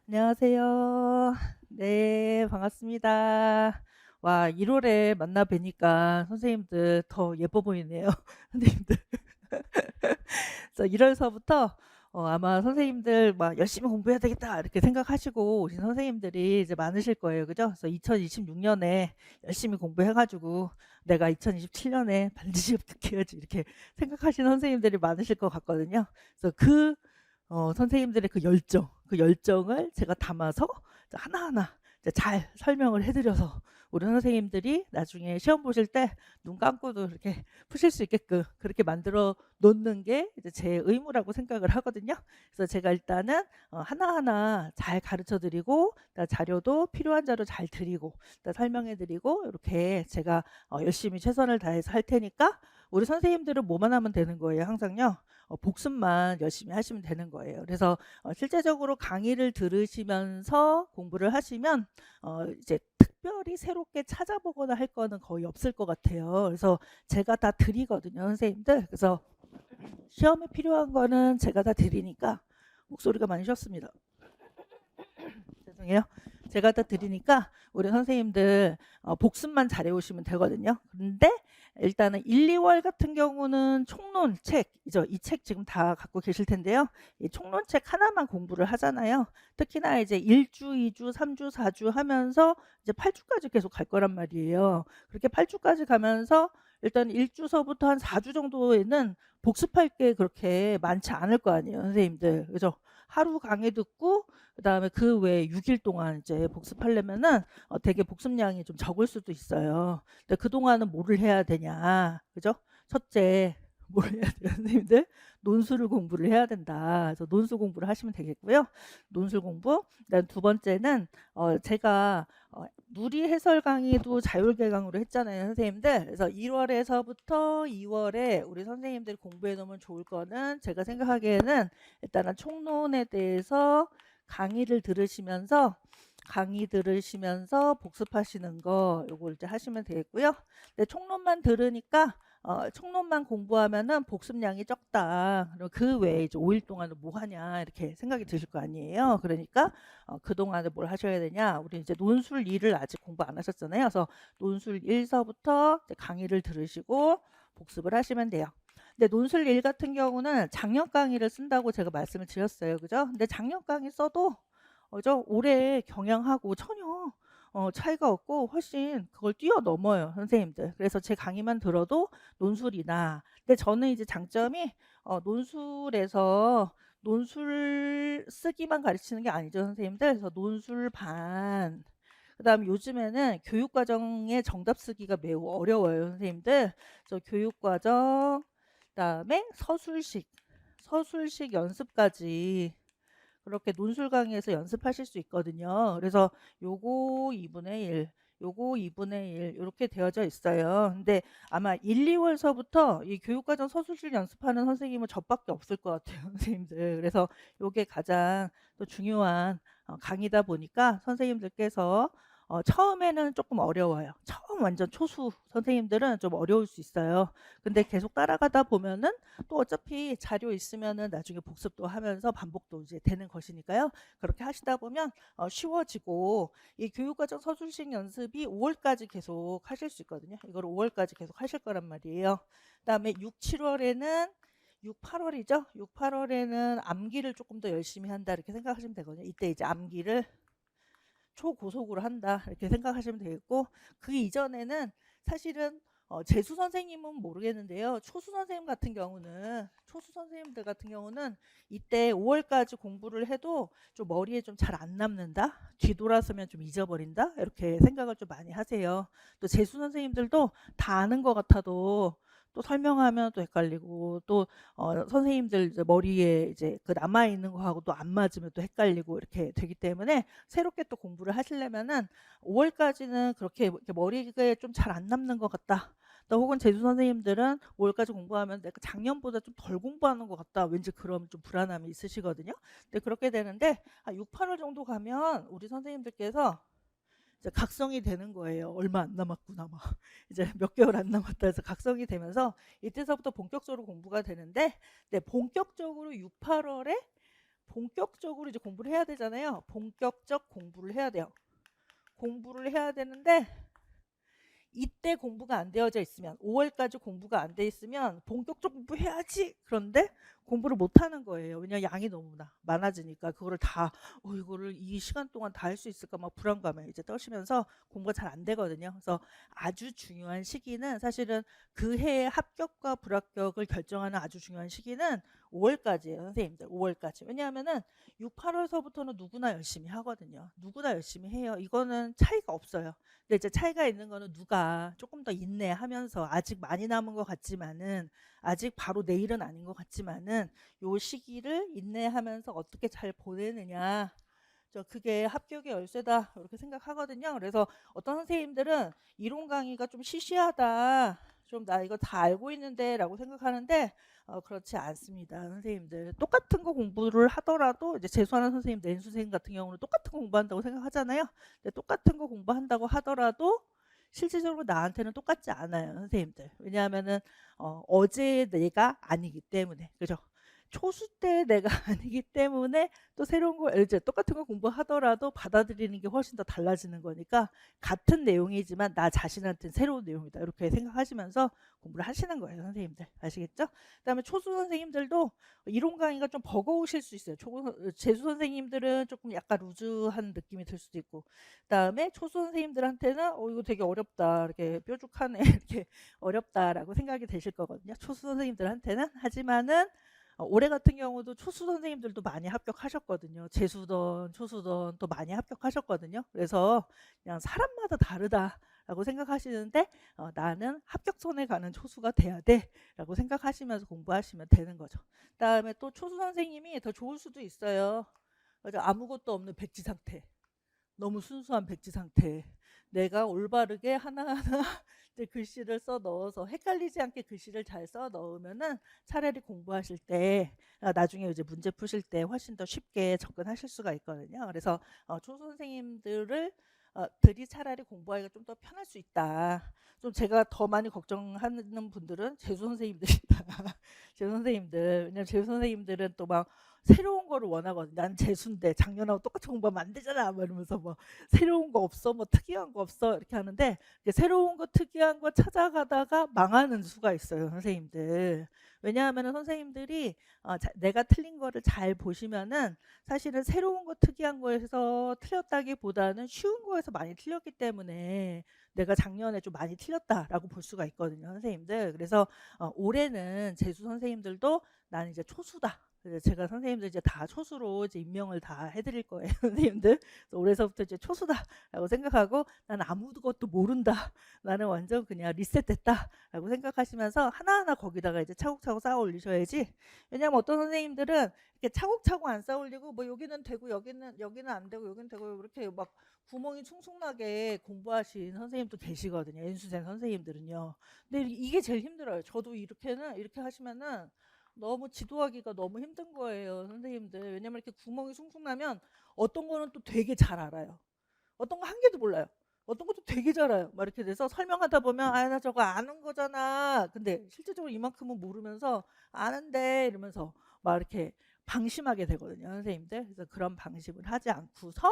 안녕하세요. 네, 반갑습니다. 와, 1월에 만나 뵈니까 선생님들 더 예뻐 보이네요. 선생님들. 그래서 1월서부터 아마 선생님들 막 열심히 공부해야 되겠다 이렇게 생각하시고 오신 선생님들이 이제 많으실 거예요. 그죠? 그래서 2026년에 열심히 공부해가지고 내가 2027년에 반드시 습득해야지 이렇게 생각하시는 선생님들이 많으실 것 같거든요. 그래서 선생님들의 그 열정을 제가 담아서 하나하나 이제 잘 설명을 해드려서 우리 선생님들이 나중에 시험 보실 때 눈 감고도 이렇게 푸실 수 있게끔 그렇게 만들어 놓는 게 이제 제 의무라고 생각을 하거든요. 그래서 제가 일단은 하나하나 잘 가르쳐 드리고 자료도 필요한 자료 잘 드리고 설명해 드리고 이렇게 제가 열심히 최선을 다해서 할 테니까 우리 선생님들은 뭐만 하면 되는 거예요. 항상요. 복습만 열심히 하시면 되는 거예요. 그래서 실제적으로 강의를 들으시면서 공부를 하시면 이제 특별히 새롭게 찾아보거나 할 거는 거의 없을 것 같아요. 그래서 제가 다 드리거든요, 선생님들. 그래서 시험에 필요한 거는 제가 다 드리니까 목소리가 많이 쉬었습니다. 죄송해요. 제가 다 드리니까 우리 선생님들 복습만 잘해 오시면 되거든요. 근데 일단은 1, 2월 같은 경우는 총론책이죠. 이 책 지금 다 갖고 계실 텐데요. 이 총론책 하나만 공부를 하잖아요. 특히나 이제 1주, 2주, 3주, 4주 하면서 이제 8주까지 계속 갈 거란 말이에요. 그렇게 8주까지 가면서 일단 1주서부터 한 4주 정도에는 복습할 게 그렇게 많지 않을 거 아니에요, 선생님들. 그죠? 하루 강의 듣고 그다음에 그 외에 6일 동안 이제 복습하려면은 되게 복습량이 좀 적을 수도 있어요. 근데 그동안은 뭐를 해야 되냐? 그죠? 첫째, 뭘 해야 돼요, 선생님들? 논술을 공부를 해야 된다. 그래서 논술 공부를 하시면 되겠고요. 논술 공부. 그다음 두 번째는 제가 누리 해설 강의도 자율개강으로 했잖아요, 선생님들. 그래서 1월에서부터 2월에 우리 선생님들이 공부해 놓으면 좋을 거는 제가 생각하기에는 일단은 총론에 대해서 강의 들으시면서 복습하시는 거 요걸 이제 하시면 되겠고요. 근데 총론만 들으니까 총론만 공부하면은 복습량이 적다. 그럼 그 외에 이제 5일 동안은 뭐 하냐 이렇게 생각이 드실 거 아니에요. 그러니까 그동안에 뭘 하셔야 되냐? 우리 이제 논술 2를 아직 공부 안 하셨잖아요. 그래서 논술 1서부터 강의를 들으시고 복습을 하시면 돼요. 근데 논술 1 같은 경우는 작년 강의를 쓴다고 제가 말씀을 드렸어요. 그죠? 근데 작년 강의 써도 올해 경향하고 전혀 차이가 없고 훨씬 그걸 뛰어넘어요, 선생님들. 그래서 제 강의만 들어도 논술이나 근데 저는 이제 장점이 논술에서 논술 쓰기만 가르치는 게 아니죠, 선생님들. 그래서 논술 반 그다음에 요즘에는 교육과정의 정답 쓰기가 매우 어려워요, 선생님들. 그래서 교육과정 그다음에 서술식 연습까지 그렇게 논술 강의에서 연습하실 수 있거든요. 그래서 요거 2분의 1, 요거 2분의 1 이렇게 되어져 있어요. 근데 아마 1, 2월서부터 이 교육과정 서술식 연습하는 선생님은 저밖에 없을 것 같아요, 선생님들. 그래서 요게 가장 또 중요한 강의다 보니까 선생님들께서 처음에는 조금 어려워요. 처음 완전 초수 선생님들은 좀 어려울 수 있어요. 근데 계속 따라가다 보면은 또 어차피 자료 있으면은 나중에 복습도 하면서 반복도 이제 되는 것이니까요. 그렇게 하시다 보면 쉬워지고 이 교육과정 서술식 연습이 5월까지 계속 하실 수 있거든요. 이걸 5월까지 계속 하실 거란 말이에요. 그다음에 6, 7월에는 6, 8월이죠. 6, 8월에는 암기를 조금 더 열심히 한다 이렇게 생각하시면 되거든요. 이때 이제 암기를 초고속으로 한다 이렇게 생각하시면 되겠고 그 이전에는 사실은 재수 선생님은 모르겠는데요. 초수 선생님들 같은 경우는 이때 5월까지 공부를 해도 좀 머리에 좀 잘 안 남는다. 뒤돌아서면 좀 잊어버린다. 이렇게 생각을 좀 많이 하세요. 또 재수 선생님들도 다 아는 것 같아도 또 설명하면 또 헷갈리고 또 선생님들 이제 머리에 이제 그 남아 있는 거하고 또 안 맞으면 또 헷갈리고 이렇게 되기 때문에 새롭게 또 공부를 하시려면은 5월까지는 그렇게 이렇게 머리에 좀 잘 안 남는 것 같다. 또 혹은 재수 선생님들은 5월까지 공부하면 내가 작년보다 좀 덜 공부하는 것 같다. 왠지 그런 좀 불안함이 있으시거든요. 근데 그렇게 되는데 6, 8월 정도 가면 우리 선생님들께서 이제 각성이 되는 거예요. 얼마 안 남았구나 막 이제 몇 개월 안 남았다 해서 각성이 되면서 이때서부터 본격적으로 공부가 되는데 네, 본격적으로 6, 8월에 본격적으로 이제 공부를 해야 되잖아요. 본격적 공부를 해야 돼요. 공부를 해야 되는데 이때 공부가 안 되어져 있으면 5월까지 공부가 안 돼 있으면 본격적 공부해야지. 그런데 공부를 못 하는 거예요. 왜냐 양이 너무 많아지니까 그거를 다 이거를 이 시간 동안 다 할 수 있을까 막 불안감에 이제 떠시면서 공부가 잘 안 되거든요. 그래서 아주 중요한 시기는 사실은 그 해의 합격과 불합격을 결정하는 아주 중요한 시기는 5월까지예요, 선생님들. 5월까지. 왜냐하면은 6, 8월서부터는 누구나 열심히 하거든요. 누구나 열심히 해요. 이거는 차이가 없어요. 근데 이제 차이가 있는 거는 누가 조금 더 인내하면서 아직 많이 남은 것 같지만은 아직 바로 내일은 아닌 것 같지만은 요 시기를 인내하면서 어떻게 잘 보내느냐. 그게 합격의 열쇠다 이렇게 생각하거든요. 그래서 어떤 선생님들은 이론 강의가 좀 시시하다. 좀 나 이거 다 알고 있는데 라고 생각하는데 그렇지 않습니다. 선생님들 똑같은 거 공부를 하더라도 이제 재수하는 선생님들 N 선생님 같은 경우는 똑같은 거 공부한다고 생각하잖아요. 근데 똑같은 거 공부한다고 하더라도 실질적으로 나한테는 똑같지 않아요, 선생님들. 왜냐하면은 어제 내가 아니기 때문에. 그죠? 초수 때 내가 아니기 때문에 또 새로운 거 이제 똑같은 거 공부하더라도 받아들이는 게 훨씬 더 달라지는 거니까 같은 내용이지만 나 자신한테는 새로운 내용이다 이렇게 생각하시면서 공부를 하시는 거예요, 선생님들. 아시겠죠? 그다음에 초수 선생님들도 이론 강의가 좀 버거우실 수 있어요. 재수 선생님들은 조금 약간 루즈한 느낌이 들 수도 있고, 그다음에 초수 선생님들한테는 이거 되게 어렵다, 이렇게 뾰족하네, 이렇게 어렵다라고 생각이 되실 거거든요. 초수 선생님들한테는. 하지만은 올해 같은 경우도 초수 선생님들도 많이 합격하셨거든요. 재수던 초수던 또 많이 합격하셨거든요. 그래서 그냥 사람마다 다르다라고 생각하시는데 나는 합격선에 가는 초수가 돼야 돼 라고 생각하시면서 공부하시면 되는 거죠. 그다음에 또 초수 선생님이 더 좋을 수도 있어요. 그래서 아무것도 없는 백지 상태, 너무 순수한 백지 상태, 내가 올바르게 하나하나 글씨를 써 넣어서 헷갈리지 않게 글씨를 잘 써 넣으면은 차라리 공부하실 때 나중에 이제 문제 푸실 때 훨씬 더 쉽게 접근하실 수가 있거든요. 그래서 초 선생님들을 들이 차라리 공부하기가 좀 더 편할 수 있다. 좀 제가 더 많이 걱정하는 분들은 재수 선생님들이다. 재수 선생님들. 왜냐면 재수 선생님들은 또 막 새로운 거를 원하거든요. 난 재수인데 작년하고 똑같이 공부하면 안 되잖아. 막 이러면서 뭐 새로운 거 없어, 뭐 특이한 거 없어 이렇게 하는데 새로운 거 특이한 거 찾아가다가 망하는 수가 있어요, 선생님들. 왜냐하면 선생님들이 내가 틀린 거를 잘 보시면은 사실은 새로운 거 특이한 거에서 틀렸다기보다는 쉬운 거에서 많이 틀렸기 때문에 내가 작년에 좀 많이 틀렸다라고 볼 수가 있거든요, 선생님들. 그래서 올해는 재수 선생님들도 나는 이제 초수다. 그래서 제가 선생님들 이제 다 초수로 이제 임명을 다 해드릴 거예요, 선생님들. 그래서 올해서부터 이제 초수다라고 생각하고 나는 아무것도 모른다. 나는 완전 그냥 리셋됐다라고 생각하시면서 하나하나 거기다가 이제 차곡차곡 쌓아 올리셔야지. 왜냐하면 어떤 선생님들은 이렇게 차곡차곡 안 쌓아 올리고 뭐 여기는 되고 여기는 안 되고 여기는 되고 이렇게 막 구멍이 숭숭나게 공부하신 선생님도 계시거든요. N수생 선생님들은요. 근데 이게 제일 힘들어요. 저도 이렇게 하시면은 너무 지도하기가 너무 힘든 거예요, 선생님들. 왜냐면 이렇게 구멍이 숭숭 나면 어떤 거는 또 되게 잘 알아요. 어떤 거 한 개도 몰라요. 어떤 것도 되게 잘 알아요. 막 이렇게 돼서 설명하다 보면 나 저거 아는 거잖아. 근데 실제적으로 이만큼은 모르면서 아는데 이러면서 막 이렇게 방심하게 되거든요, 선생님들. 그래서 그런 방심을 하지 않고서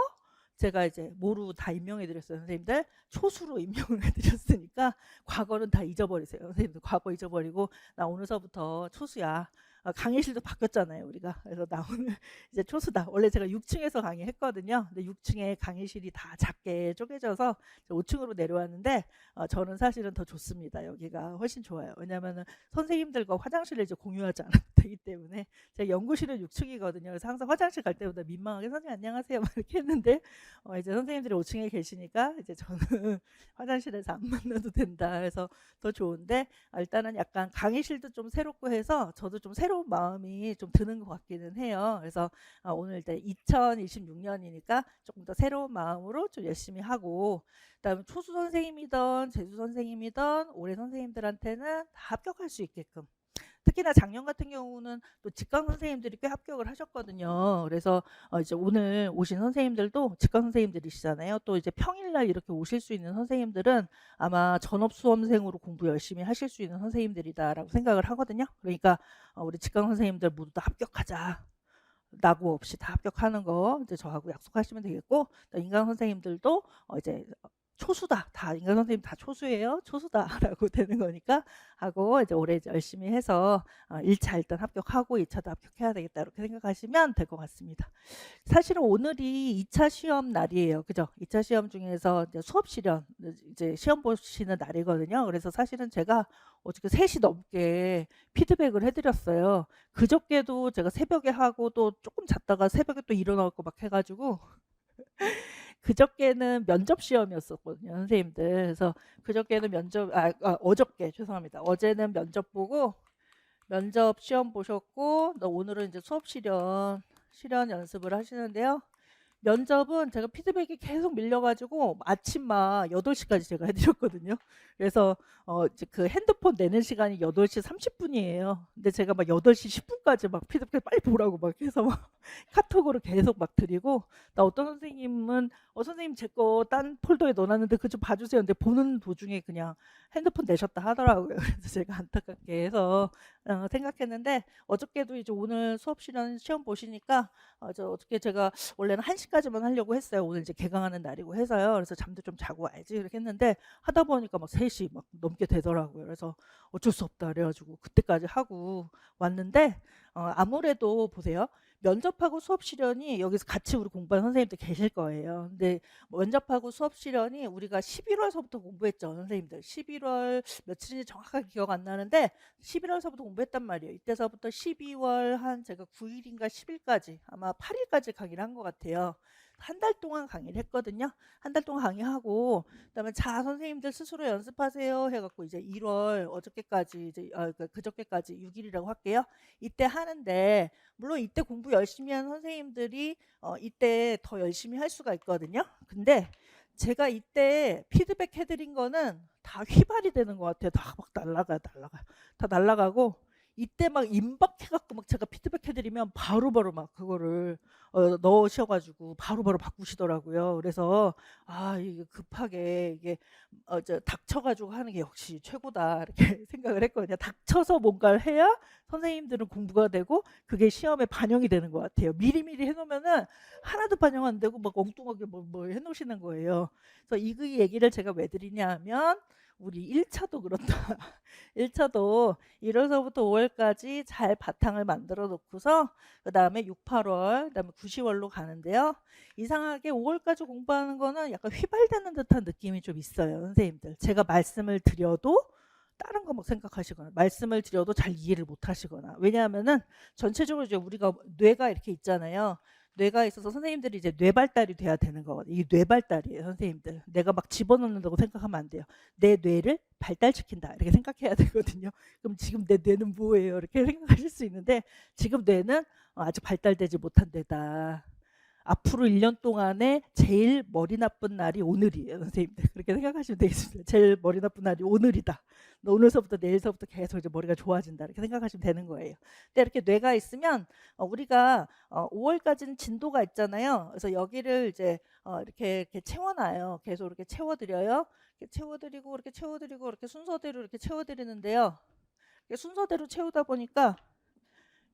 제가 이제 뭐로 다 임명해 드렸어요, 선생님들. 초수로 임명을 해드렸으니까 과거는 다 잊어버리세요, 선생님들. 과거 잊어버리고 나 오늘서부터 초수야. 강의실도 바뀌었잖아요, 우리가. 그래서 나 오늘 이제 초수다. 원래 제가 6층에서 강의했거든요. 근데 6층에 강의실이 다 작게 쪼개져서 5층으로 내려왔는데 저는 사실은 더 좋습니다. 여기가 훨씬 좋아요. 왜냐하면 선생님들과 화장실을 이제 공유하지 않아도 되기 때문에. 제가 연구실은 6층이거든요. 그래서 항상 화장실 갈 때보다 민망하게 선생님 안녕하세요 막 이렇게 했는데 이제 선생님들이 5층에 계시니까 이제 저는 화장실에서 안 만나도 된다. 그래서 더 좋은데 일단은 약간 강의실도 좀 새롭고 해서 저도 좀 새로운 마음이 좀 드는 것 같기는 해요. 그래서 오늘 일단 2026년이니까 조금 더 새로운 마음으로 좀 열심히 하고, 그다음에 초수 선생님이든 재수 선생님이든 올해 선생님들한테는 다 합격할 수 있게끔. 특히나 작년 같은 경우는 또 직강 선생님들이 꽤 합격을 하셨거든요. 그래서 이제 오늘 오신 선생님들도 직강 선생님들이시잖아요. 또 이제 평일날 이렇게 오실 수 있는 선생님들은 아마 전업 수험생으로 공부 열심히 하실 수 있는 선생님들이다라고 생각을 하거든요. 그러니까 우리 직강 선생님들 모두 다 합격하자. 낙오 없이 다 합격하는 거 이제 저하고 약속하시면 되겠고, 또 인강 선생님들도 이제 초수다. 다 인강 선생님 다 초수예요. 초수다라고 되는 거니까 하고 이제 올해 이제 열심히 해서 1차 일단 합격하고 2차도 합격해야 되겠다 이렇게 생각하시면 될 것 같습니다. 사실은 오늘이 2차 시험 날이에요. 그죠? 2차 시험 중에서 이제 수업 실현 이제 시험 보시는 날이거든요. 그래서 사실은 제가 어저께 3시 넘게 피드백을 해드렸어요. 그저께도 제가 새벽에 하고 또 조금 잤다가 새벽에 또 일어나고 막 해가지고 그저께는 면접 시험이었었거든요, 선생님들. 그래서 그저께는 어저께 죄송합니다. 어제는 면접 보고 면접 시험 보셨고, 오늘은 이제 수업 실현 연습을 하시는데요. 면접은 제가 피드백이 계속 밀려가지고 아침 막 8시까지 제가 해드렸거든요. 그래서 이제 그 핸드폰 내는 시간이 8시 30분이에요. 근데 제가 막 8시 10분까지 막 피드백 빨리 보라고 막 해서 막 카톡으로 계속 막 드리고, 나 어떤 선생님은 선생님 제 거 딴 폴더에 넣어놨는데 그거 좀 봐주세요. 근데 보는 도중에 그냥 핸드폰 내셨다 하더라고요. 그래서 제가 안타깝게 해서 생각했는데, 어저께도 이제 오늘 수업 실현 시험 보시니까 어저께 제가 원래는 1시까지만 하려고 했어요. 오늘 이제 개강하는 날이고 해서요. 그래서 잠도 좀 자고 와야지 이렇게 했는데 하다 보니까 막 3시 막 넘게 되더라고요. 그래서 어쩔 수 없다 그래가지고 그때까지 하고 왔는데, 아무래도 보세요. 면접하고 수업 실현이 여기서 같이 우리 공부하는 선생님들 계실 거예요. 근데 면접하고 수업 실현이 우리가 11월서부터 공부했죠, 선생님들. 11월 며칠인지 정확하게 기억 안 나는데 11월서부터 공부했단 말이에요. 이때서부터 12월 한 제가 9일인가 10일까지 아마 8일까지 강의를 한 것 같아요. 한 달 동안 강의를 했거든요. 한 달 동안 강의하고, 그다음에 자 선생님들 스스로 연습하세요 해갖고 이제 1월 어저께까지 이제 그저께까지 6일이라고 할게요. 이때 하는데, 물론 이때 공부 열심히 한 선생님들이 이때 더 열심히 할 수가 있거든요. 근데 제가 이때 피드백 해드린 거는 다 휘발이 되는 것 같아요. 다 막 다 날라가고, 이때 막 임박해갖고 막 제가 피드백 해드리면 바로바로 막 그거를 넣으셔가지고 바로바로 바꾸시더라고요. 그래서 이게 급하게 이게 닥쳐가지고 하는 게 역시 최고다 이렇게 생각을 했거든요. 닥쳐서 뭔가를 해야 선생님들은 공부가 되고 그게 시험에 반영이 되는 것 같아요. 미리미리 해놓으면은 하나도 반영 안 되고 막 엉뚱하게 뭐 해놓으시는 거예요. 그래서 이 얘기를 제가 왜 드리냐 하면, 우리 1차도 그렇다. 1차도 1월서부터 5월까지 잘 바탕을 만들어 놓고서 그 다음에 6, 8월, 그 다음에 9, 10월로 가는데요. 이상하게 5월까지 공부하는 거는 약간 휘발되는 듯한 느낌이 좀 있어요, 선생님들. 제가 말씀을 드려도 다른 거 막 생각하시거나, 말씀을 드려도 잘 이해를 못 하시거나. 왜냐하면은 전체적으로 이제 우리가 뇌가 이렇게 있잖아요. 뇌가 있어서 선생님들이 이제 뇌발달이 돼야 되는 거거든요. 이게 뇌발달이에요, 선생님들. 내가 막 집어넣는다고 생각하면 안 돼요. 내 뇌를 발달시킨다 이렇게 생각해야 되거든요. 그럼 지금 내 뇌는 뭐예요? 이렇게 생각하실 수 있는데, 지금 뇌는 아직 발달되지 못한 뇌다. 앞으로 1년 동안에 제일 머리 나쁜 날이 오늘이에요, 선생님들. 그렇게 생각하시면 되겠습니다. 제일 머리 나쁜 날이 오늘이다. 오늘서부터 내일서부터 계속 이제 머리가 좋아진다 이렇게 생각하시면 되는 거예요. 근데 이렇게 뇌가 있으면 우리가 5월까지는 진도가 있잖아요. 그래서 여기를 이제 이렇게 채워놔요. 계속 이렇게 채워드려요. 이렇게 채워드리고 이렇게 채워드리고 이렇게 순서대로 이렇게 채워드리는데요. 순서대로 채우다 보니까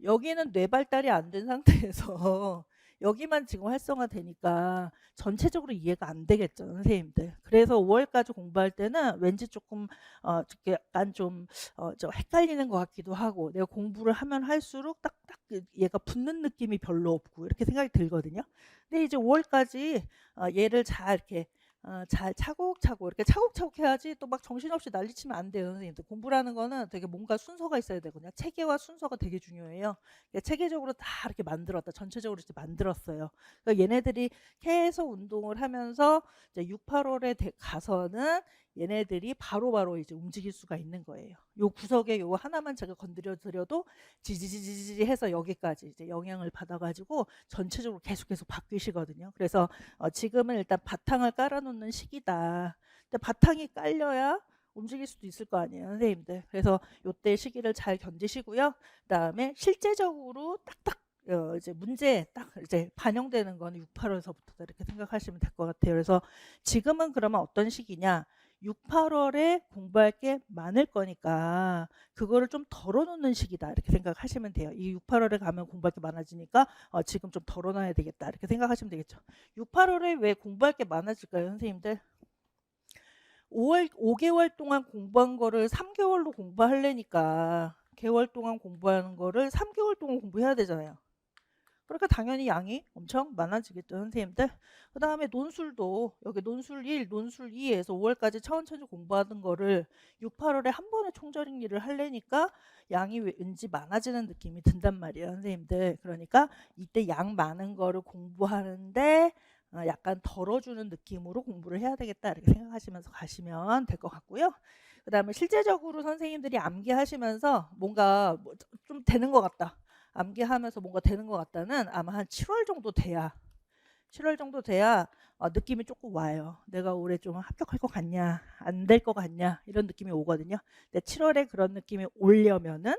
여기는 뇌 발달이 안 된 상태에서 여기만 지금 활성화되니까 전체적으로 이해가 안 되겠죠, 선생님들. 그래서 5월까지 공부할 때는 왠지 조금 이렇게 약간 좀 헷갈리는 것 같기도 하고, 내가 공부를 하면 할수록 딱딱 얘가 붙는 느낌이 별로 없고 이렇게 생각이 들거든요. 근데 이제 5월까지 얘를 잘 이렇게 잘 차곡차곡 이렇게 차곡차곡 해야지, 또 막 정신없이 난리치면 안 돼요, 선생님들. 공부라는 거는 되게 뭔가 순서가 있어야 되거든요. 체계와 순서가 되게 중요해요. 체계적으로 다 이렇게 만들었다, 전체적으로 이렇게 만들었어요. 그러니까 얘네들이 계속 운동을 하면서 이제 6, 8월에 가서는 얘네들이 바로바로 이제 움직일 수가 있는 거예요. 요 구석에 요 하나만 제가 건드려 드려도 지지지지지 해서 여기까지 이제 영향을 받아가지고 전체적으로 계속 바뀌시거든요. 그래서 지금은 일단 바탕을 깔아놓는 시기다. 근데 바탕이 깔려야 움직일 수도 있을 거 아니에요, 선생님들. 그래서 요때 시기를 잘 견디시고요. 그다음에 실제적으로 딱딱 이제 문제에 딱 이제 반영되는 건 6, 8월서부터다 이렇게 생각하시면 될 것 같아요. 그래서 지금은 그러면 어떤 시기냐? 6, 8월에 공부할 게 많을 거니까 그거를 좀 덜어놓는 시기다 이렇게 생각하시면 돼요. 이 6, 8월에 가면 공부할 게 많아지니까 지금 좀 덜어놔야 되겠다 이렇게 생각하시면 되겠죠. 6, 8월에 왜 공부할 게 많아질까요, 선생님들? 5개월 동안 공부한 거를 3개월로 공부하려니까 개월 동안 공부하는 거를 3개월 동안 공부해야 되잖아요. 그러니까 당연히 양이 엄청 많아지겠죠, 선생님들. 그 다음에 논술도 여기 논술 1, 논술 2에서 5월까지 천천히 공부하던 거를 6, 8월에 한 번에 총정리를 하려니까 양이 왠지 많아지는 느낌이 든단 말이에요, 선생님들. 그러니까 이때 양 많은 거를 공부하는데 약간 덜어주는 느낌으로 공부를 해야 되겠다 이렇게 생각하시면서 가시면 될 것 같고요. 그 다음에 실제적으로 선생님들이 암기하시면서 뭔가 좀 되는 것 같다. 암기하면서 뭔가 되는 것 같다는 아마 한 7월 정도 돼야 7월 정도 돼야 느낌이 조금 와요. 내가 올해 좀 합격할 것 같냐 안 될 것 같냐 이런 느낌이 오거든요. 근데 7월에 그런 느낌이 오려면은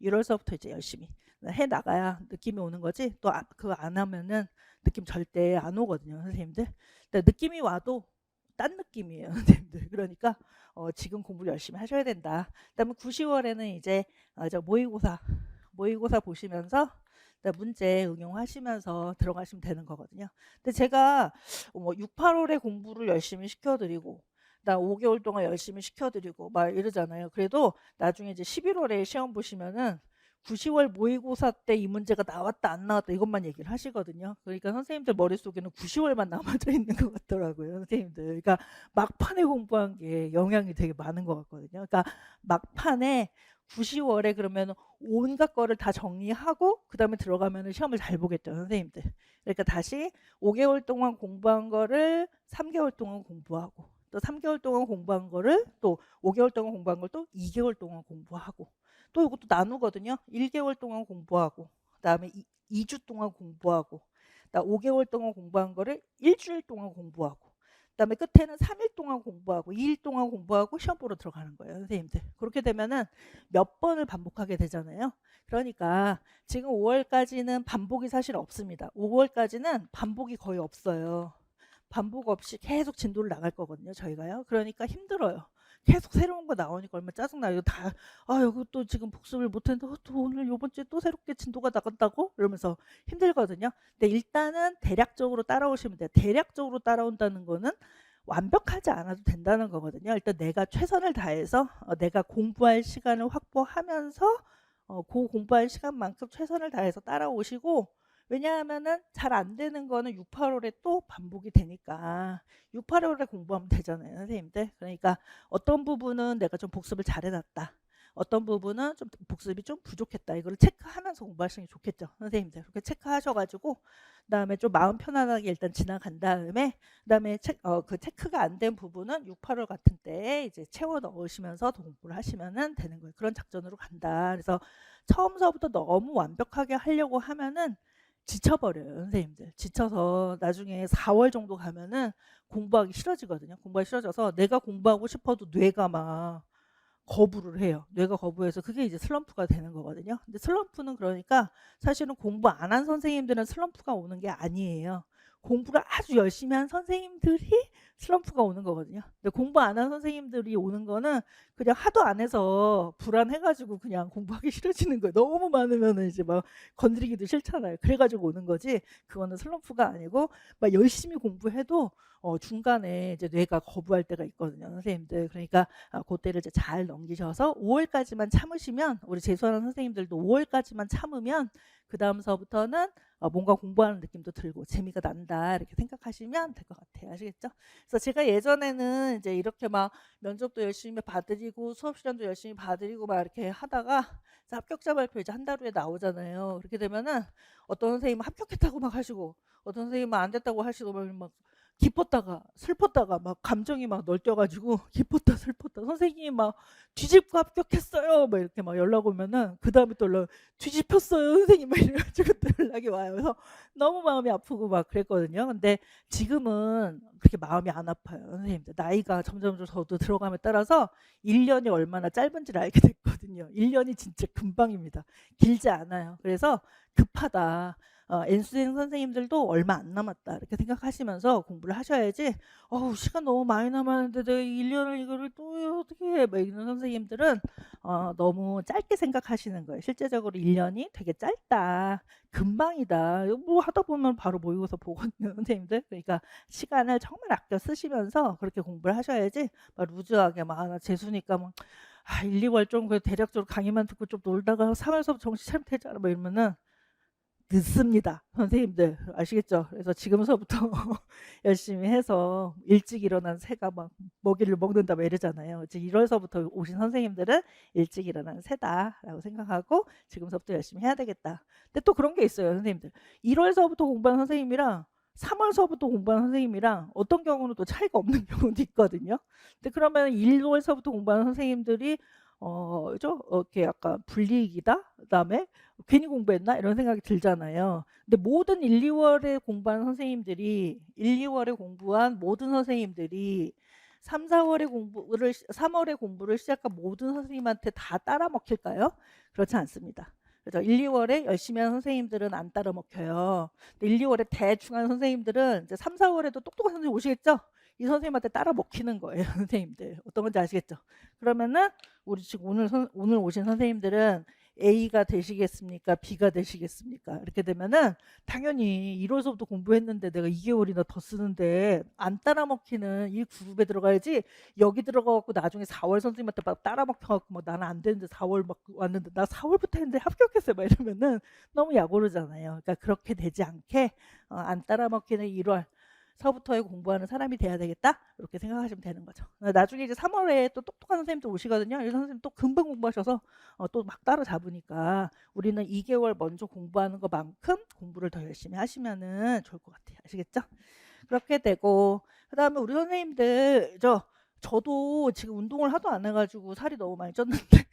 1월서부터 이제 열심히 해 나가야 느낌이 오는 거지. 또 그거 안 하면은 느낌 절대 안 오거든요, 선생님들. 근데 느낌이 와도 딴 느낌이에요, 선생님들. 그러니까 지금 공부를 열심히 하셔야 된다. 그다음에 9, 10월에는 이제 저 모의고사 보시면서 문제 응용하시면서 들어가시면 되는 거거든요. 근데 제가 6, 8월에 공부를 열심히 시켜드리고 나 5개월 동안 열심히 시켜드리고 막 이러잖아요. 그래도 나중에 이제 11월에 시험 보시면은 9, 10월 모의고사 때 이 문제가 나왔다 안 나왔다 이것만 얘기를 하시거든요. 그러니까 선생님들 머릿속에는 9, 10월만 남아져 있는 것 같더라고요, 선생님들. 그러니까 막판에 공부한 게 영향이 되게 많은 것 같거든요. 그러니까 막판에 9, 10월에 그러면 온갖 거를 다 정리하고 그 다음에 들어가면 시험을 잘 보겠죠, 선생님들. 그러니까 다시 5개월 동안 공부한 거를 3개월 동안 공부하고 또 3개월 동안 공부한 거를 또 5개월 동안 공부한 걸 또 2개월 동안 공부하고 또 이것도 나누거든요. 1개월 동안 공부하고 그다음에 2주 동안 공부하고 나 5개월 동안 공부한 거를 일주일 동안 공부하고 그다음에 끝에는 3일 동안 공부하고 2일 동안 공부하고 시험 보러 들어가는 거예요, 선생님들. 그렇게 되면은 몇 번을 반복하게 되잖아요. 그러니까 지금 5월까지는 반복이 사실 없습니다. 5월까지는 반복이 거의 없어요. 반복 없이 계속 진도를 나갈 거거든요, 저희가요. 그러니까 힘들어요. 계속 새로운 거 나오니까 얼마나 짜증나요. 여기 또 지금 복습을 못했는데 또 오늘 요번 주에 또 새롭게 진도가 나간다고? 이러면서 힘들거든요. 근데 일단은 대략적으로 따라오시면 돼요. 대략적으로 따라온다는 거는 완벽하지 않아도 된다는 거거든요. 일단 내가 최선을 다해서 내가 공부할 시간을 확보하면서 그 공부할 시간만큼 최선을 다해서 따라오시고 왜냐하면은 잘 안 되는 거는 6, 8월에 또 반복이 되니까 6, 8월에 공부하면 되잖아요, 선생님들. 그러니까 어떤 부분은 내가 좀 복습을 잘 해놨다. 어떤 부분은 좀 복습이 좀 부족했다. 이거를 체크하면서 공부하시는 게 좋겠죠, 선생님들. 그렇게 체크하셔가지고 그다음에 좀 마음 편안하게 일단 지나간 다음에 그다음에 그 체크가 안 된 부분은 6, 8월 같은 때에 이제 채워 넣으시면서 공부를 하시면은 되는 거예요. 그런 작전으로 간다. 그래서 처음서부터 너무 완벽하게 하려고 하면은 지쳐버려요, 선생님들. 지쳐서 나중에 4월 정도 가면은 공부하기 싫어지거든요. 공부하기 싫어져서 내가 공부하고 싶어도 뇌가 막 거부를 해요. 뇌가 거부해서 그게 이제 슬럼프가 되는 거거든요. 근데 슬럼프는 그러니까 사실은 공부 안 한 선생님들은 슬럼프가 오는 게 아니에요. 공부를 아주 열심히 한 선생님들이 슬럼프가 오는 거거든요. 근데 공부 안 한 선생님들이 오는 거는 그냥 하도 안 해서 불안해가지고 그냥 공부하기 싫어지는 거예요. 너무 많으면 이제 막 건드리기도 싫잖아요. 그래가지고 오는 거지. 그거는 슬럼프가 아니고 막 열심히 공부해도 중간에 이제 뇌가 거부할 때가 있거든요, 선생님들. 그러니까 그때를 이제 잘 넘기셔서 5월까지만 참으시면 우리 재수하는 선생님들도 5월까지만 참으면 그 다음서부터는 뭔가 공부하는 느낌도 들고 재미가 난다 이렇게 생각하시면 될 것 같아요. 아시겠죠? 그래서 제가 예전에는 이제 이렇게 막 면접도 열심히 봐드리고 수업 시간도 열심히 봐드리고 막 이렇게 하다가 합격자 발표 이제 한 달 후에 나오잖아요. 그렇게 되면은 어떤 선생님은 합격했다고 막 하시고 어떤 선생님은 안 됐다고 하시고 막 기뻤다가 슬펐다가 막 감정이 막 널뛰어가지고 기뻤다 슬펐다 선생님이 막 뒤집고 합격했어요 막 이렇게 막 연락 오면은 그 다음에 또 연락 뒤집혔어요 선생님 막 이래가지고 또 연락이 와요. 그래서 너무 마음이 아프고 막 그랬거든요. 근데 지금은 그렇게 마음이 안 아파요. 선생님들 나이가 점점 저도 들어감에 따라서 1년이 얼마나 짧은지를 알게 됐거든요. 1년이 진짜 금방입니다. 길지 않아요. 그래서 급하다. N수생 선생님들도 얼마 안 남았다 이렇게 생각하시면서 공부를 하셔야지 어우 시간 너무 많이 남았는데 내가 1년을 이거를 또 어떻게 해 막 이런 선생님들은 너무 짧게 생각하시는 거예요. 실제적으로 1년이 되게 짧다 금방이다 뭐 하다 보면 바로 모의고사 보거든요 선생님들. 그러니까 시간을 정말 아껴 쓰시면서 그렇게 공부를 하셔야지 막 루즈하게 막 나 재수니까 막 1, 2월 좀 그 대략적으로 강의만 듣고 좀 놀다가 3월 수업 정신 차리면 되잖아 뭐 이러면은 늦습니다. 선생님들 아시겠죠? 그래서 지금서부터 열심히 해서 일찍 일어난 새가 막 먹이를 먹는다 막 이러잖아요. 이제 1월서부터 오신 선생님들은 일찍 일어난 새다라고 생각하고 지금서부터 열심히 해야 되겠다. 근데 또 그런 게 있어요, 선생님들. 1월서부터 공부하는 선생님이랑 3월서부터 공부하는 선생님이랑 어떤 경우는 또 차이가 없는 경우도 있거든요. 근데 그러면 1월서부터 공부하는 선생님들이 그죠? 이렇게 약간 불이익이다. 그다음에 괜히 공부했나 이런 생각이 들잖아요. 근데 모든 1, 2월에 공부한 선생님들이 1, 2월에 공부한 모든 선생님들이 3, 4월에 공부를 3월에 공부를 시작한 모든 선생님한테 다 따라 먹힐까요? 그렇지 않습니다. 그래서 1, 2월에 열심히 하는 선생님들은 안 따라 먹혀요. 1, 2월에 대충 하는 선생님들은 이제 3, 4월에도 똑똑한 선생님 오시겠죠? 이 선생님한테 따라 먹히는 거예요, 선생님들. 어떤 건지 아시겠죠? 그러면은 우리 지금 오늘 오신 선생님들은 A가 되시겠습니까? B가 되시겠습니까? 이렇게 되면은 당연히 1월서부터 공부했는데 내가 2개월이나 더 쓰는데 안 따라 먹히는 이 그룹에 들어가야지 여기 들어가갖고 나중에 4월 선생님한테 막 따라 먹혀갖고 막 나는 안 되는데 4월 막 왔는데 나 4월부터 했는데 합격했어요. 막 이러면은 너무 약오르잖아요. 그러니까 그렇게 되지 않게 안 따라 먹히는 1월 서부터의 공부하는 사람이 돼야 되겠다 이렇게 생각하시면 되는 거죠. 나중에 이제 3월에 또 똑똑한 선생님들 오시거든요. 이 선생님 또 금방 공부하셔서 또 막 따라잡으니까 우리는 2개월 먼저 공부하는 것만큼 공부를 더 열심히 하시면은 좋을 것 같아요. 아시겠죠? 그렇게 되고 그다음에 우리 선생님들 저도 지금 운동을 하도 안 해가지고 살이 너무 많이 쪘는데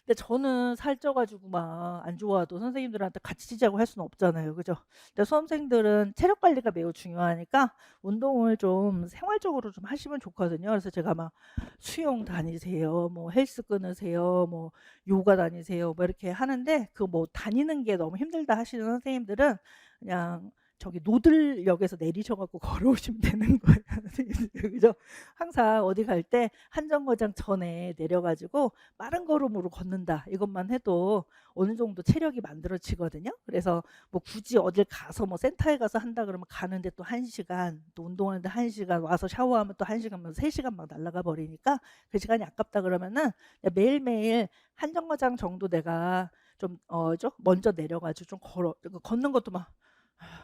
근데 저는 살쪄가지고 막 안 좋아도 선생님들한테 같이 찌자고 할 수는 없잖아요. 그죠? 근데 수험생들은 체력 관리가 매우 중요하니까 운동을 좀 생활적으로 좀 하시면 좋거든요. 그래서 제가 막 수영 다니세요, 뭐 헬스 끊으세요, 뭐 요가 다니세요, 뭐 이렇게 하는데 그 뭐 다니는 게 너무 힘들다 하시는 선생님들은 그냥 저기 노들역에서 내리셔갖고 걸어오시면 되는 거예요. 그죠? 항상 어디 갈 때 한정거장 전에 내려가지고 빠른 걸음으로 걷는다. 이것만 해도 어느 정도 체력이 만들어지거든요. 그래서 뭐 굳이 어딜 가서 뭐 센터에 가서 한다 그러면 가는데 또 1시간, 또 운동하는데 1시간, 와서 샤워하면 또 1시간, 3시간 막 날아가 버리니까 그 시간이 아깝다 그러면은 매일매일 한정거장 정도 내가 좀 먼저 내려가지고 좀 걷는 것도 막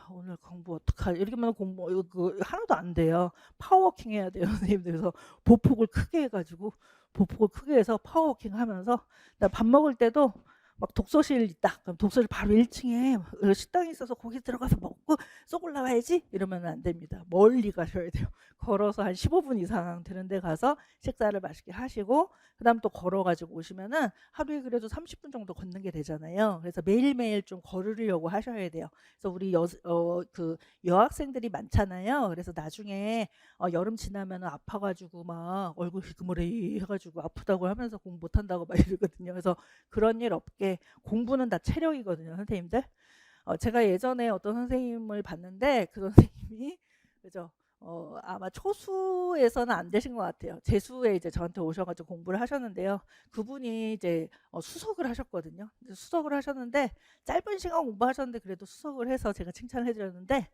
오늘 공부 어떡하지? 이렇게만 공부 하나도 안 돼요. 파워워킹 해야 돼요, 선생님들. 그래서 보폭을 크게 해가지고 보폭을 크게 해서 파워워킹 하면서 나 밥 먹을 때도 막 독서실 있다. 그럼 독서실 바로 1층에 식당이 있어서 거기 들어가서 먹고 쏙 올라와야지 이러면 안 됩니다. 멀리 가셔야 돼요. 걸어서 한 15분 이상 되는 데 가서 식사를 맛있게 하시고 그다음 또 걸어가지고 오시면은 하루에 그래도 30분 정도 걷는 게 되잖아요. 그래서 매일매일 좀 걸으려고 하셔야 돼요. 그래서 우리 그 여학생들이 많잖아요. 그래서 나중에 여름 지나면 아파가지고 막 얼굴 희그머리 해가지고 아프다고 하면서 공부 못한다고 막 이러거든요. 그래서 그런 일 없게 공부는 다 체력이거든요, 선생님들. 제가 예전에 어떤 선생님을 봤는데 그 선생님이 그죠? 아마 초수에서는 안 되신 것 같아요. 재수에 이제 저한테 오셔가지고 공부를 하셨는데요. 그분이 이제 수석을 하셨거든요. 수석을 하셨는데 짧은 시간 공부하셨는데 그래도 수석을 해서 제가 칭찬을 해드렸는데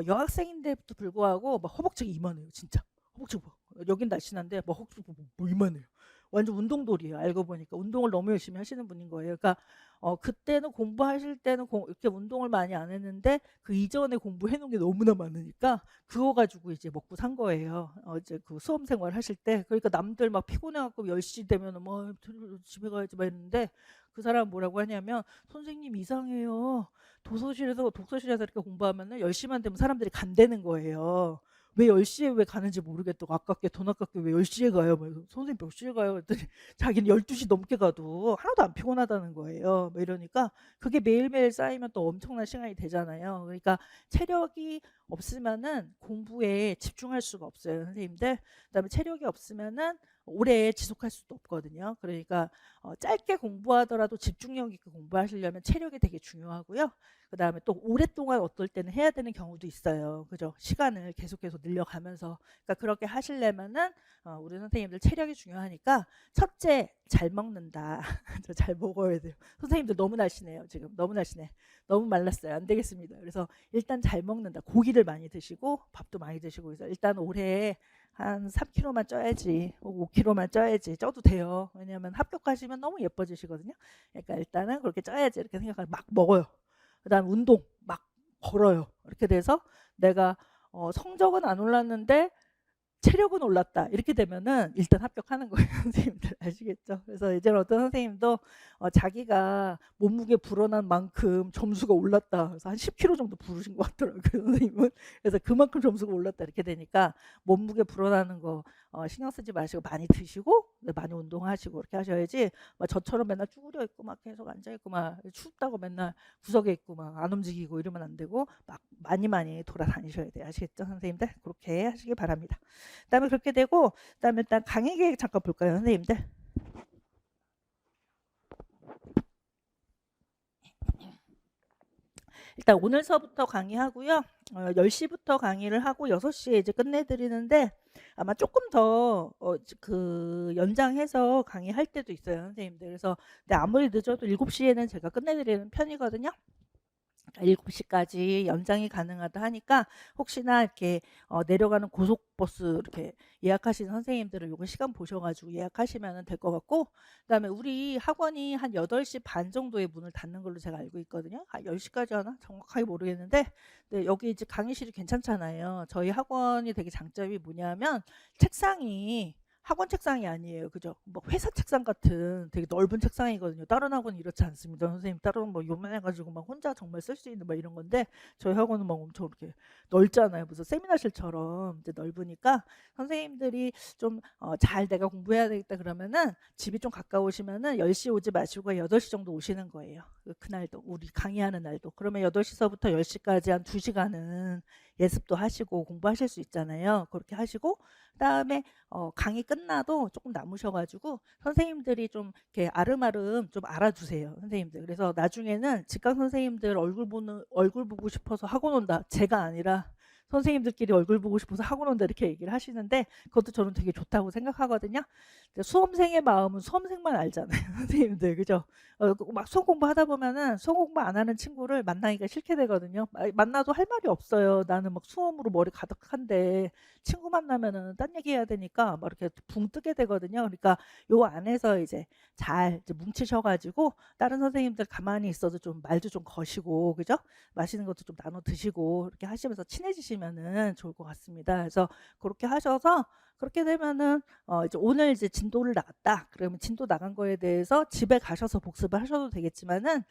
여학생인데도 불구하고 막 허벅지가 이만해요, 진짜. 허벅지가 여긴 날씬한데 막 허벅지가 뭐 이만해요. 완전 운동돌이에요. 알고 보니까 운동을 너무 열심히 하시는 분인 거예요. 그러니까 그때는 공부하실 때는 이렇게 운동을 많이 안 했는데 그 이전에 공부해 놓은 게 너무나 많으니까 그거 가지고 이제 먹고 산 거예요. 이제 그 수험 생활 하실 때. 그러니까 남들 막 피곤해 갖고 10시 되면은 뭐 집에 가야지 막 했는데 그 사람 뭐라고 하냐면 선생님 이상해요. 독서실에서 이렇게 공부하면은 10시만 되면 사람들이 간다는 거예요. 왜 10시에 왜 가는지 모르겠다고 아깝게 돈 아깝게 왜 10시에 가요? 뭐 선생님 몇 시에 가요? 그랬더니 자기는 12시 넘게 가도 하나도 안 피곤하다는 거예요. 뭐 이러니까 그게 매일매일 쌓이면 또 엄청난 시간이 되잖아요. 그러니까 체력이 없으면은 공부에 집중할 수가 없어요, 선생님들. 그다음에 체력이 없으면은 오래 지속할 수도 없거든요. 그러니까 짧게 공부하더라도 집중력 있게 공부하시려면 체력이 되게 중요하고요. 그다음에 또 오랫동안 어떨 때는 해야 되는 경우도 있어요. 그죠? 시간을 계속 늘려가면서. 그러니까 그렇게 하시려면은 우리 선생님들 체력이 중요하니까 첫째 잘 먹는다. 저 잘 먹어야 돼요. 선생님들 너무 날씬해요. 지금 너무 날씬해. 너무 말랐어요. 안 되겠습니다. 그래서 일단 잘 먹는다. 고기를 많이 드시고 밥도 많이 드시고 그래서 일단 올해 한 3kg만 쪄야지, 5kg만 쪄야지. 쪄도 돼요. 왜냐하면 합격하시면 너무 예뻐지시거든요. 그러니까 일단은 그렇게 쪄야지 이렇게 생각하고 막 먹어요. 그다음 운동 막 걸어요. 이렇게 돼서 내가 성적은 안 올랐는데 체력은 올랐다. 이렇게 되면은 일단 합격하는 거예요. 선생님들 아시겠죠? 그래서 이제는 어떤 선생님도 자기가 몸무게 불어난 만큼 점수가 올랐다. 그래서 한 10kg 정도 부르신 것 같더라고요. 선생님은. 그래서 그만큼 점수가 올랐다. 이렇게 되니까 몸무게 불어나는 거 신경 쓰지 마시고 많이 드시고 많이 운동하시고 이렇게 하셔야지 저처럼 맨날 쭈그려 있고 막 계속 앉아 있고 막 춥다고 맨날 구석에 있고 막 안 움직이고 이러면 안 되고 막 많이 돌아다니셔야 돼요. 아시겠죠? 선생님들? 그렇게 하시기 바랍니다. 그다음에 그렇게 되고 그다음에 일단 강의 계획 잠깐 볼까요, 선생님들? 일단 오늘서부터 강의하고요. 10시부터 강의를 하고 6시에 이제 끝내드리는데 아마 조금 더 그 연장해서 강의할 때도 있어요, 선생님들. 그래서 근데 아무리 늦어도 7시에는 제가 끝내드리는 편이거든요. 7시까지 연장이 가능하다 하니까 혹시나 이렇게 내려가는 고속버스 이렇게 예약하시는 선생님들은 요거 시간 보셔가지고 예약하시면 될 것 같고 그다음에 우리 학원이 한 8시 반 정도에 문을 닫는 걸로 제가 알고 있거든요. 10시까지 하나? 정확하게 모르겠는데 네, 여기 이제 강의실이 괜찮잖아요. 저희 학원이 되게 장점이 뭐냐면 책상이 학원 책상이 아니에요. 그죠? 뭐 회사 책상 같은 되게 넓은 책상이거든요. 다른 학원은 이렇지 않습니다. 선생님 다른 뭐 요만해가지고 막 혼자 정말 쓸 수 있는 막 이런 건데 저희 학원은 막 엄청 이렇게 넓잖아요. 무슨 세미나실처럼 이제 넓으니까 선생님들이 좀 잘 내가 공부해야 되겠다 그러면은 집이 좀 가까우시면은 10시 오지 마시고 8시 정도 오시는 거예요. 그날도 우리 강의하는 날도. 그러면 8시서부터 10시까지 한 2시간은 예습도 하시고 공부하실 수 있잖아요. 그렇게 하시고 그다음에 강의 끝나도 조금 남으셔가지고 선생님들이 좀 이렇게 아름아름 좀 알아두세요, 선생님들. 그래서 나중에는 직강 선생님들 얼굴 보고 싶어서 학원 온다. 제가 아니라 선생님들끼리 얼굴 보고 싶어서 학원 온다 이렇게 얘기를 하시는데 그것도 저는 되게 좋다고 생각하거든요. 수험생의 마음은 수험생만 알잖아요, 선생님들. 그죠? 막 수험 공부하다 보면은 수험 공부 안 하는 친구를 만나기가 싫게 되거든요. 만나도 할 말이 없어요. 나는 막 수험으로 머리 가득한데 친구 만나면은 딴 얘기해야 되니까 막 이렇게 붕 뜨게 되거든요. 그러니까 요 안에서 이제 잘 이제 뭉치셔가지고 다른 선생님들 가만히 있어도 좀 말도 좀 거시고 그죠? 맛있는 것도 좀 나눠 드시고 이렇게 하시면서 친해지시면은 좋을 것 같습니다. 그래서 그렇게 하셔서 그렇게 되면은 이제 오늘 이제 진도를 나갔다. 그러면 진도 나간 거에 대해서 집에 가셔서 복습을 하셔도 되겠지만은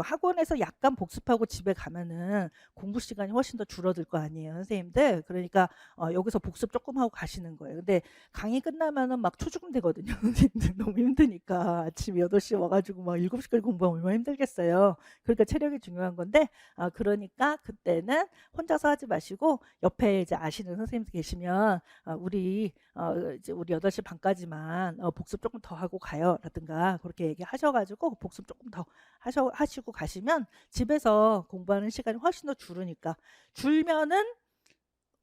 학원에서 약간 복습하고 집에 가면은 공부 시간이 훨씬 더 줄어들 거 아니에요, 선생님들. 그러니까 여기서 복습 조금 하고 가시는 거예요. 근데 강의 끝나면은 막 초죽음 되거든요. 선생님들 너무 힘드니까 아침 8시에 와가지고 막 7시까지 공부하면 얼마나 힘들겠어요. 그러니까 체력이 중요한 건데 그러니까 그때는 혼자서 하지 마시고 옆에 이제 아시는 선생님들 계시면 이제 우리 8시 반까지만 복습 조금 더 하고 가요 라든가 그렇게 얘기하셔가지고 복습 조금 더 하시고 가시면 집에서 공부하는 시간이 훨씬 더 줄면은